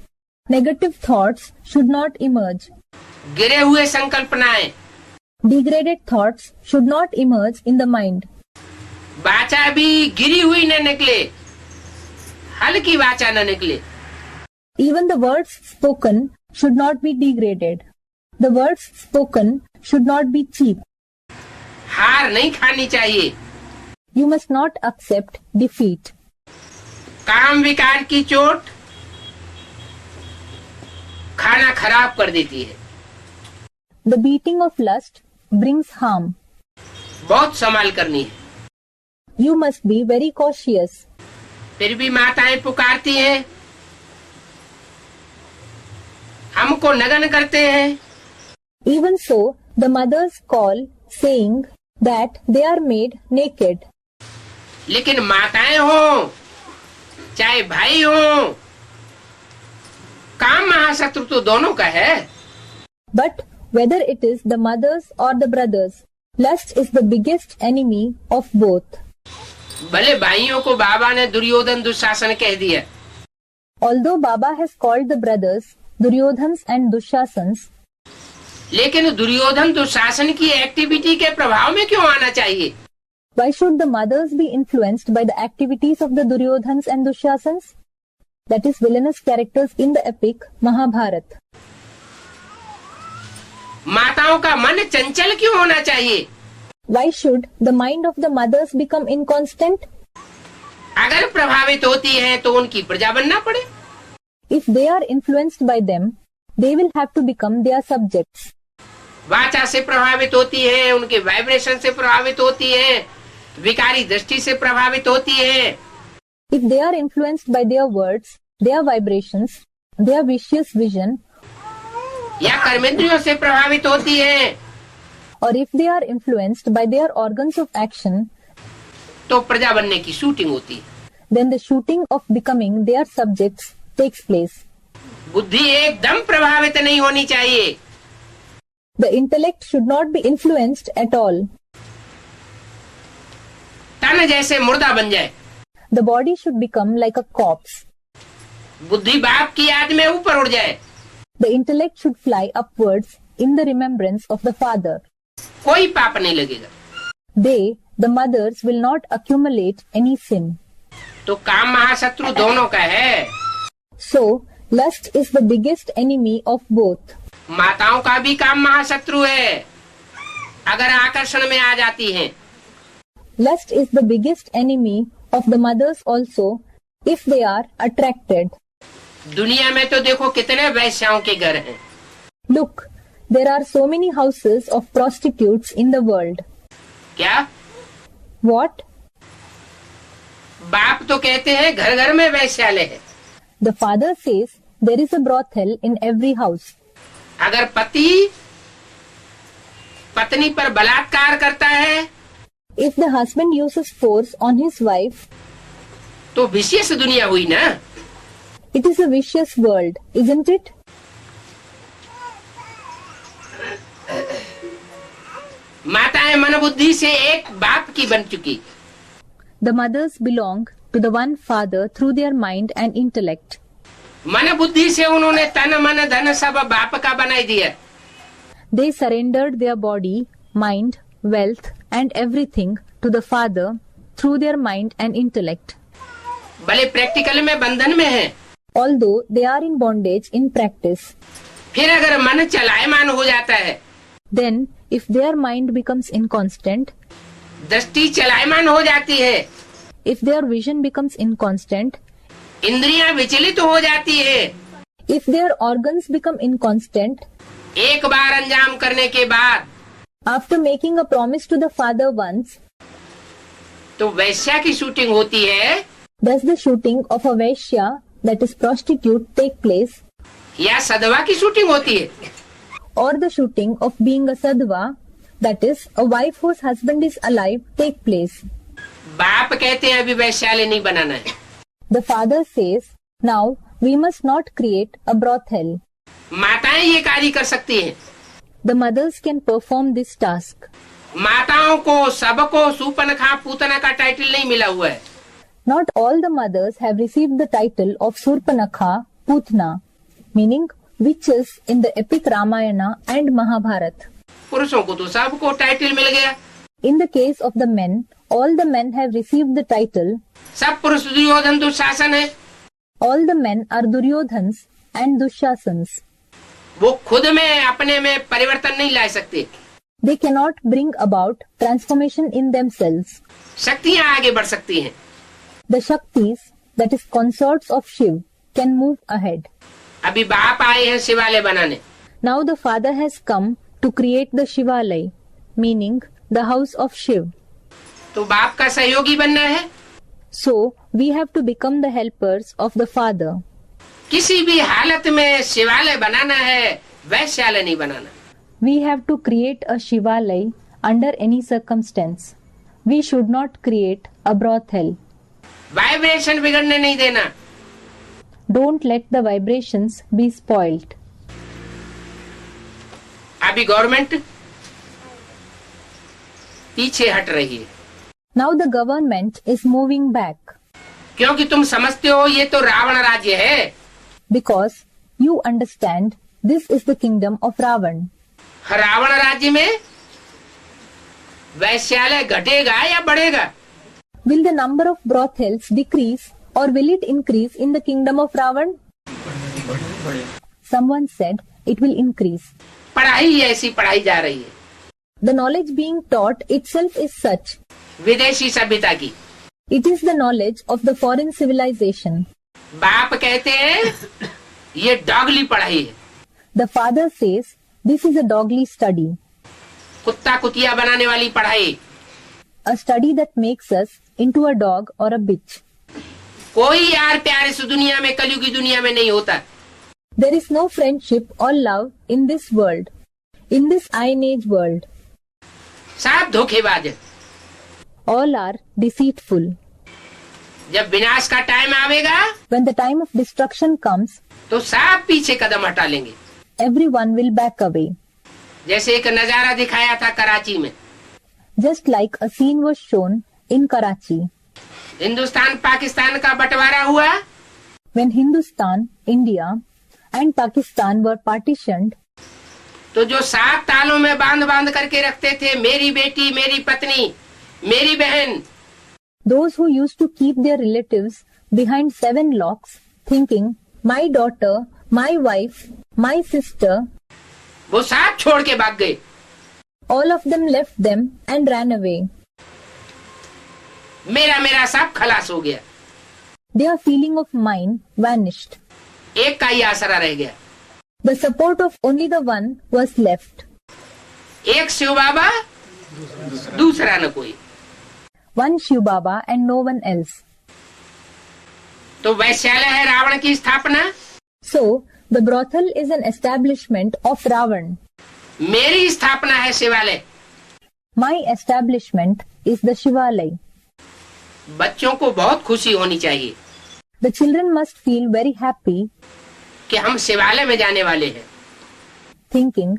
negative thoughts should not emerge. गिरे हुए संकल्पनाएं, Degraded thoughts should not emerge in the mind. वाचा भी गिरी हुई न निकले, हल्की वाचा न निकले। Even the words spoken should not be degraded. The words spoken should not be cheap. हार नहीं खानी चाहिए। You must not accept defeat. काम विकार की चोट खाना खराब कर देती है। The beating of lust brings harm. बहुत संभाल करनी है। You must be very cautious. फिर भी माताएं पुकारती हैं, हमको नग्न करते हैं। Even so, the mothers call, saying that they are made naked. लेकिन माताएं हो चाहे भाई हो, काम महाशत्रु तो दोनों का है। But whether it is the mothers or the brothers, lust is the biggest enemy of both. भले भाइयों को बाबा ने दुर्योधन दुशासन कह दिया, Although Baba has called the brothers Duryodhans and Dushasans, लेकिन दुर्योधन दुशासन की एक्टिविटी के प्रभाव में क्यों आना चाहिए? why should the mothers be influenced by the activities of the Duryodhans and Dushasans? That is villainous characters in the epic Mahabharata. माताओं का मन चंचल क्यों होना चाहिए? Why should the mind of the mothers become inconstant? अगर प्रभावित होती हैं तो उनकी प्रजा बनना पड़े। If they are influenced by them, they will have to become their subjects. वाचा से प्रभावित होती है, उनके वाइब्रेशन से प्रभावित होती है, विकारी दृष्टि से प्रभावित होती है। If they are influenced by their words, their vibrations, their vicious vision, या कर्मेंद्रियों से प्रभावित होती है, or if they are influenced by their organs of action, तो प्रजा बनने की शूटिंग होती है। then the shooting of becoming their subjects takes place. बुद्धि एकदम प्रभावित नहीं होनी चाहिए। The intellect should not be influenced at all. तन जैसे मुर्दा बन जाए। The body should become like a corpse. बुद्धि बाप की याद में ऊपर उड़ जाए। The intellect should fly upwards in the remembrance of the father. कोई पाप नहीं लगेगा। They, the mothers, will not accumulate any sin. तो काम महाशत्रु दोनों का है। So, lust is the biggest enemy of both. माताओं का भी काम महाशत्रु है, अगर आकर्षण में आ जाती हैं। Lust is the biggest enemy of the mothers also if they are attracted. दुनिया में तो देखो कितने वैश्याओं के घर हैं। Look, there are so many houses of prostitutes in the world. क्या? What? बाप तो कहते हैं घर घर में वैश्यालय है। The father says there is a brothel in every house. अगर पति पत्नी पर बलात्कार करता है If the husband uses force on his wife, तो विशेष दुनिया हुई ना। it is a vicious world, isn't it? माताएं मन बुद्धि से एक बाप की बन चुकी। The mothers belong to the one father through their mind and intellect. मन बुद्धि से उन्होंने तन मन धन सब बाप का बनाई दिया। They surrendered their body, mind, wealth and everything to the father through their mind and intellect. भले प्रैक्टिकल में बंधन में है, although they are in bondage in practice. फिर अगर मन चलायमान हो जाता है, Then, if their mind becomes inconstant, दृष्टि चलायमान हो जाती है, if their vision becomes inconstant, इंद्रियां विचलित हो जाती है, if their organs become inconstant, एक बार अंजाम करने के बाद after making a promise to the father once, तो वैश्या की शूटिंग होती है, does the shooting of a Vaishya, that is prostitute, take place, या सधवा की शूटिंग होती है, or the shooting of being a sadhva, that is a wife whose husband is alive, take place? बाप कहते हैं अभी वैश्यालय नहीं बनाना है, The father says, now we must not create a brothel. माताएं ये कार्य कर सकती हैं, The mothers can perform this task. माताओं को सबको सूपनखा पूतना का टाइटल नहीं मिला हुआ है, Not all the mothers have received the title of Surpanakha, Putna, meaning witches in the epic Ramayana and Mahabharata. पुरुषों को तो सबको टाइटल मिल गया, In the case of the men, all the men have received the title. सब पुरुष दुर्योधन दुशासन है, All the men are Duryodhans and Dushasans. वो खुद में अपने में परिवर्तन नहीं ला सकते, They cannot bring about transformation in themselves. शक्तियां आगे बढ़ सकती हैं, The Shaktis, that is consorts of Shiv, can move ahead. अभी बाप आए हैं शिवालय बनाने, Now the father has come to create the Shivalay, meaning the house of Shiv. तो बाप का सहयोगी बनना है, So we have to become the helpers of the father. किसी भी हालत में शिवालय बनाना है, वैश्यालय नहीं बनाना। We have to create a Shivalay under any circumstance. We should not create a brothel. Vibration बिगड़ने नहीं देना, Don't let the vibrations be spoiled. अभी गवर्नमेंट पीछे हट रही है, Now the government is moving back क्योंकि तुम समझते हो ये तो रावण राज्य है, because you understand this is the kingdom of Ravan. Ravan राज्य में वैश्यालय घटेगा या बढ़ेगा? Will the number of brothels decrease or will it increase in the kingdom of Ravan? Someone said it will increase. पढ़ाई ऐसी पढ़ाई जा रही है, The knowledge being taught itself is such. विदेशी सभ्यता की। It is the knowledge of the foreign civilization. बाप कहते हैं ये डॉगली पढ़ाई है, The father says this is a dogly study, कुत्ता कुतिया बनाने वाली पढ़ाई। a study that makes us into a dog or a bitch. कोई यार प्यार इस दुनिया में, कलयुग की दुनिया में नहीं होता। There is no friendship or love in this world, in this Iron Age world. सब धोखेबाज है। All are deceitful. जब विनाश का टाइम आवेगा When the time of destruction comes, तो सब पीछे कदम हटा लेंगे। everyone will back away. जैसे एक नजारा दिखाया था कराची में, Just like a scene was shown in Karachi. Hindustan Pakistan का बंटवारा हुआ, When Hindustan, India and Pakistan were partitioned, तो जो 7 तालों में बांध बांध करके रखते थे, मेरी बेटी, मेरी पत्नी, मेरी बहन, those who used to keep their relatives behind 7 locks, thinking, my daughter, my wife, my sister, वो सब छोड़ के भाग गए। all of them left them and ran away. मेरा मेरा सब खलास हो गया, Their feeling of mine vanished. एक का ही आसरा रह गया। The support of only the one was left. एक शिव बाबा, दूसरा न कोई। One Shiv Baba and no one else. तो वैश्यालय है रावण की स्थापना, So, the brothel is an establishment of Ravan. मेरी स्थापना है शिवालय। My establishment is the Shivalay. बच्चों को बहुत खुशी होनी चाहिए The children must feel very happy, कि हम शिवालय में जाने वाले हैं। thinking,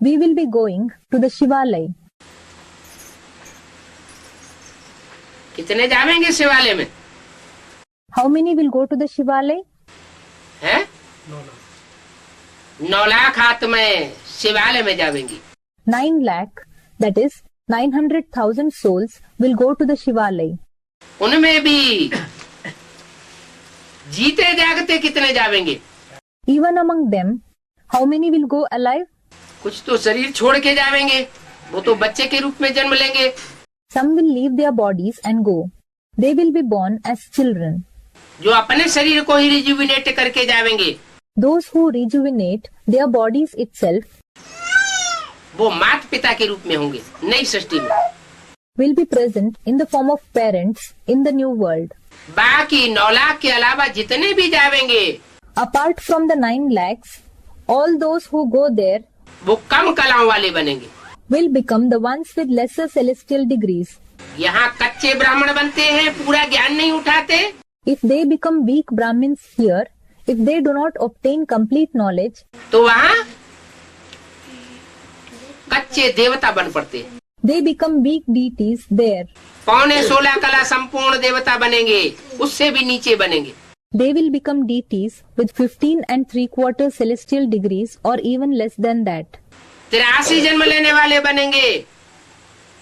we will be going to the Shivalay. कितने जावेंगे शिवालय में? How many will go to the Shivalay? हैं? 9 लाख आत्माएं शिवालय में जावेंगी। 9 lakh, that is 900,000 souls will go to the Shivalay. उनमें भी जीते जागते कितने जावेंगे? Even among them, how many will go alive? कुछ तो शरीर छोड़ के जावेंगे, वो तो बच्चे के रूप में जन्म लेंगे। Some will leave their bodies and go. They will be born as children. जो अपने शरीर को ही रिजुविनेट करके जावेंगे, Those who rejuvenate their bodies itself वो माता पिता के रूप में होंगे नई सृष्टि में। will be present in the form of parents in the new world. बाकी 9 लाख के अलावा जितने भी जावेंगे, Apart from the 9 lakhs, all those who go there वो कम कलाओं वाले बनेंगे। will become the ones with lesser celestial degrees. यहाँ कच्चे ब्राह्मण बनते हैं, पूरा ज्ञान नहीं उठाते, If they become weak Brahmins here, if they do not obtain complete knowledge, तो वहाँ कच्चे देवता बन पड़ते हैं। they become weak deities there. 15.16 कला संपूर्ण देवता बनेंगे, उससे भी नीचे बनेंगे। They will become deities with 15 and 3/4 celestial degrees or even less than that. 83 जन्म लेने वाले बनेंगे,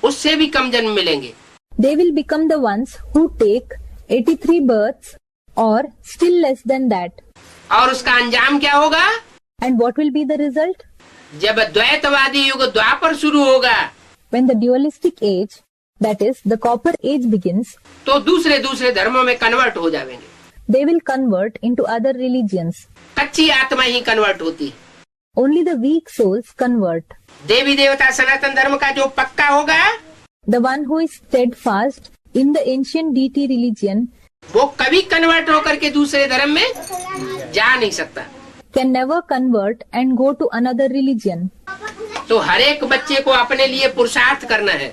उससे भी कम जन्म मिलेंगे। They will become the ones who take 83 births or still less than that. और उसका अंजाम क्या होगा? And what will be the result? जब द्वैतवादी युग द्वापर शुरू होगा, When the dualistic age, that is the copper age begins, तो दूसरे धर्मों में कन्वर्ट हो जाएंगे। they will convert into other religions. कच्ची आत्मा ही कन्वर्ट होती है। Only the weak souls convert. देवी देवता सनातन धर्म का जो पक्का होगा, The one who is steadfast in the ancient deity religion वो कभी कन्वर्ट होकर के दूसरे धर्म में जा नहीं सकता। can never convert and go to another religion. तो हर एक बच्चे को अपने लिए पुरुषार्थ करना है।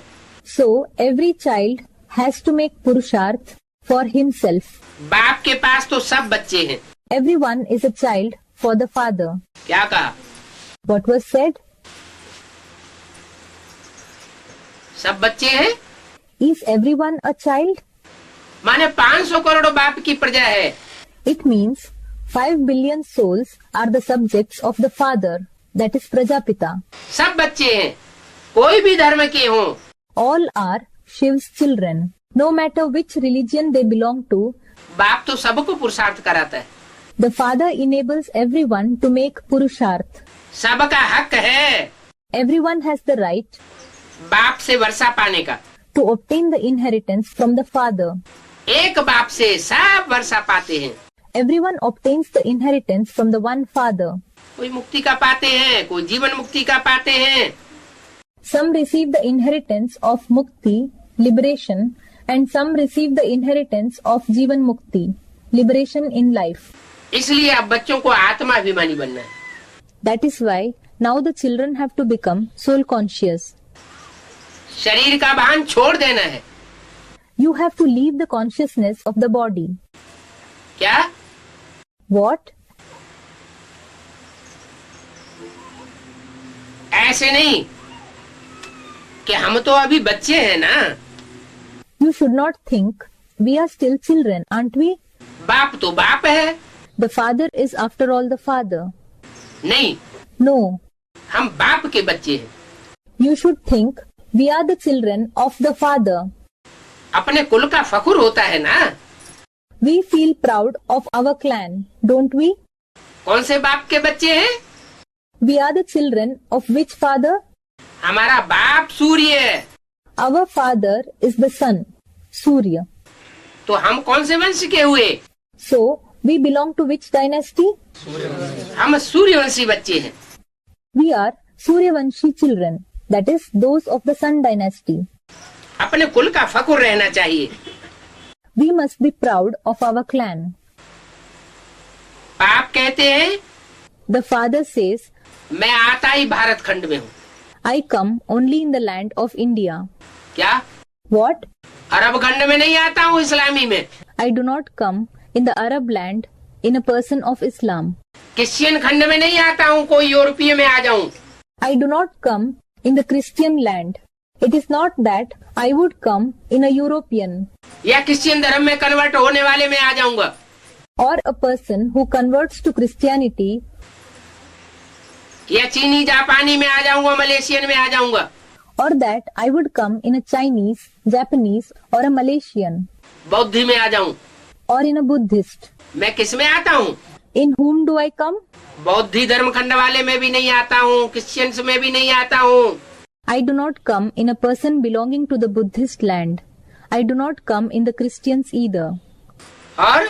So every child has to make purusharth for himself. बाप के पास तो सब बच्चे हैं। Everyone is a child for the father. क्या कहा? What was said? सब बच्चे हैं, Is everyone a child? माने 500 करोड़ बाप की प्रजा है। It means 5 billion souls are the subjects of the father, that is Prajapita. सब बच्चे हैं, कोई भी धर्म के हों, All are Shiv's children. No matter which religion they belong to, बाप तो सबको पुरुषार्थ कराता है। the father enables everyone to make purusharth. सबका हक है Everyone has the right बाप से वर्षा पाने का। to obtain the inheritance from the father. एक बाप से सब वर्षा पाते हैं। Everyone obtains the inheritance from the one father. कोई मुक्ति का पाते हैं, कोई जीवन मुक्ति का पाते हैं। Some receive the inheritance of mukti, liberation, and some receive the inheritance of jivan mukti, liberation in life. इसलिए अब बच्चों को आत्माभिमानी बनना है। That is why now the children have to become soul conscious. शरीर का भान छोड़ देना है। You have to leave the consciousness of the body. क्या? What? ऐसे नहीं कि हम तो अभी बच्चे हैं ना। You should not think we are still children, aren't we? बाप तो बाप है। The father is after all the father. नहीं, No, हम बाप के बच्चे हैं। you should think we are the children of the father. अपने कुल का फखुर होता है ना। We feel proud of our clan, don't we? कौन से बाप के बच्चे हैं? We are the children of which father? हमारा बाप सूर्य है। Our father is the sun, Surya. तो हम कौन से वंश के हुए? So, we belong to which dynasty? हम सूर्यवंशी बच्चे हैं। We are Suryavanshi children, that is, those of the sun dynasty. अपने कुल का फखुर रहना चाहिए। We must be proud of our clan. बाप कहते हैं, The father says, मैं आता ही भारत खंड में हूँ। I come only in the land of India. क्या? What? अरब खंड में नहीं आता हूँ, इस्लामी में। I do not come in the Arab land in a person of Islam. Christian खंड में नहीं आता हूँ, कोई यूरोपीय में आ जाऊँ। I do not come in the Christian land. It is not that I would come in a European या क्रिश्चियन धर्म में कन्वर्ट होने वाले में आ जाऊंगा। or a person who converts to Christianity या चीनी जापानी में आ जाऊंगा, मलेशियन में आ जाऊंगा। or that I would come in a Chinese, Japanese or a Malaysian बौद्धी में आ जाऊं। or in a Buddhist. मैं किस में आता हूँ? In whom do I come? बौद्धी धर्म खंड वाले में भी नहीं आता हूँ, क्रिश्चियंस में भी नहीं आता हूँ। I do not come in a person belonging to the Buddhist land. I do not come in the Christians either. और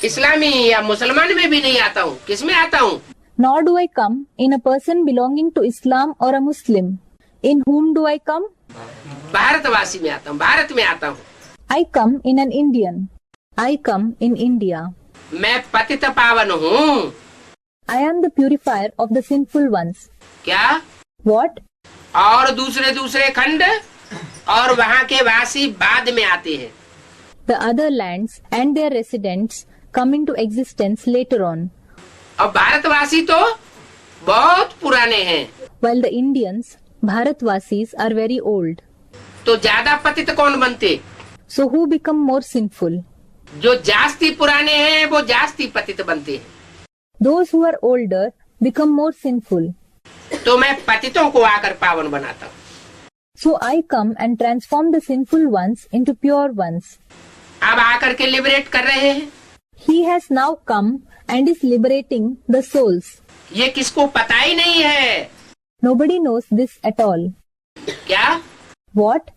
इस्लामी या मुसलमान में भी नहीं आता हूँ, किस में आता हूँ? Nor do I come in a person belonging to Islam or a Muslim. In whom do I come? भारतवासी में आता हूँ, भारत में आता हूँ। I come in an Indian. I come in India. मैं पतित पावन हूँ। I am the purifier of the sinful ones. क्या? What? और दूसरे खंड और वहाँ के वासी बाद में आते हैं। The other lands and their residents come into existence later on. और भारतवासी तो बहुत पुराने हैं। While the Indians, Bharatvasis, are very old. तो ज्यादा पतित कौन बनते? So who become more sinful? जो जास्ती पुराने हैं वो जास्ती पतित बनते हैं। Those who are older become more sinful. तो मैं पतितों को आकर पावन बनाता हूँ। So I come and transform the sinful ones into pure ones. अब आकर के लिबरेट कर रहे हैं। He has now come and is liberating the souls. ये किसको पता ही नहीं है। Nobody knows this at all. क्या? What?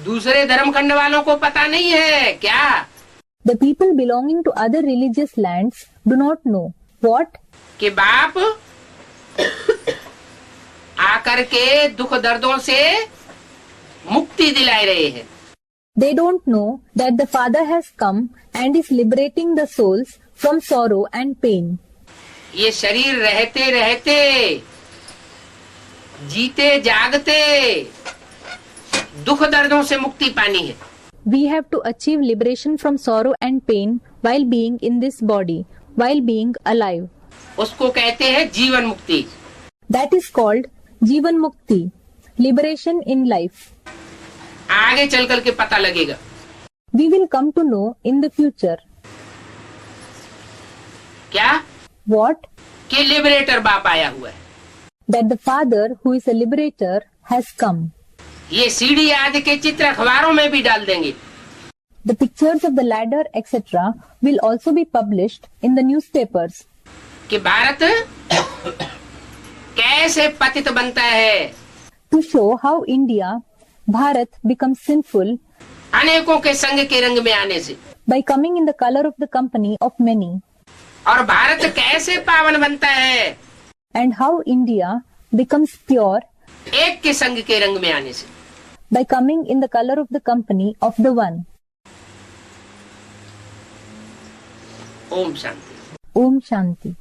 दूसरे धर्म खंड वालों को पता नहीं है क्या? The people belonging to other religious lands do not know. What? कि बाप आकर के दुख दर्दों से मुक्ति दिला रहे हैं। They don't know that the Father has come and is liberating the souls from sorrow and pain. ये शरीर रहते रहते जीते जागते दुख दर्दों से मुक्ति पानी है। We have to achieve liberation from sorrow and pain while being in this body, while being alive. उसको कहते हैं जीवन मुक्ति। That is called Jivan Mukti, liberation in life. आगे चल कर के पता लगेगा। We will come to know in the future. क्या? What? कि लिबरेटर बाप आया हुआ है। That the Father, who is a liberator, has come. ये सीढ़ी आदि के चित्र अखबारों में भी डाल देंगे। The pictures of the ladder, etc., will also be published in the newspapers. कि भारत कैसे पतित बनता है। To show how India, Bharat, becomes sinful अनेकों के संग के रंग में आने से। by coming in the color of the company of many. और भारत कैसे पावन बनता है। And how India becomes pure एक के संग के रंग में आने से। by coming in the color of the company of the one. Om Shanti. Om Shanti.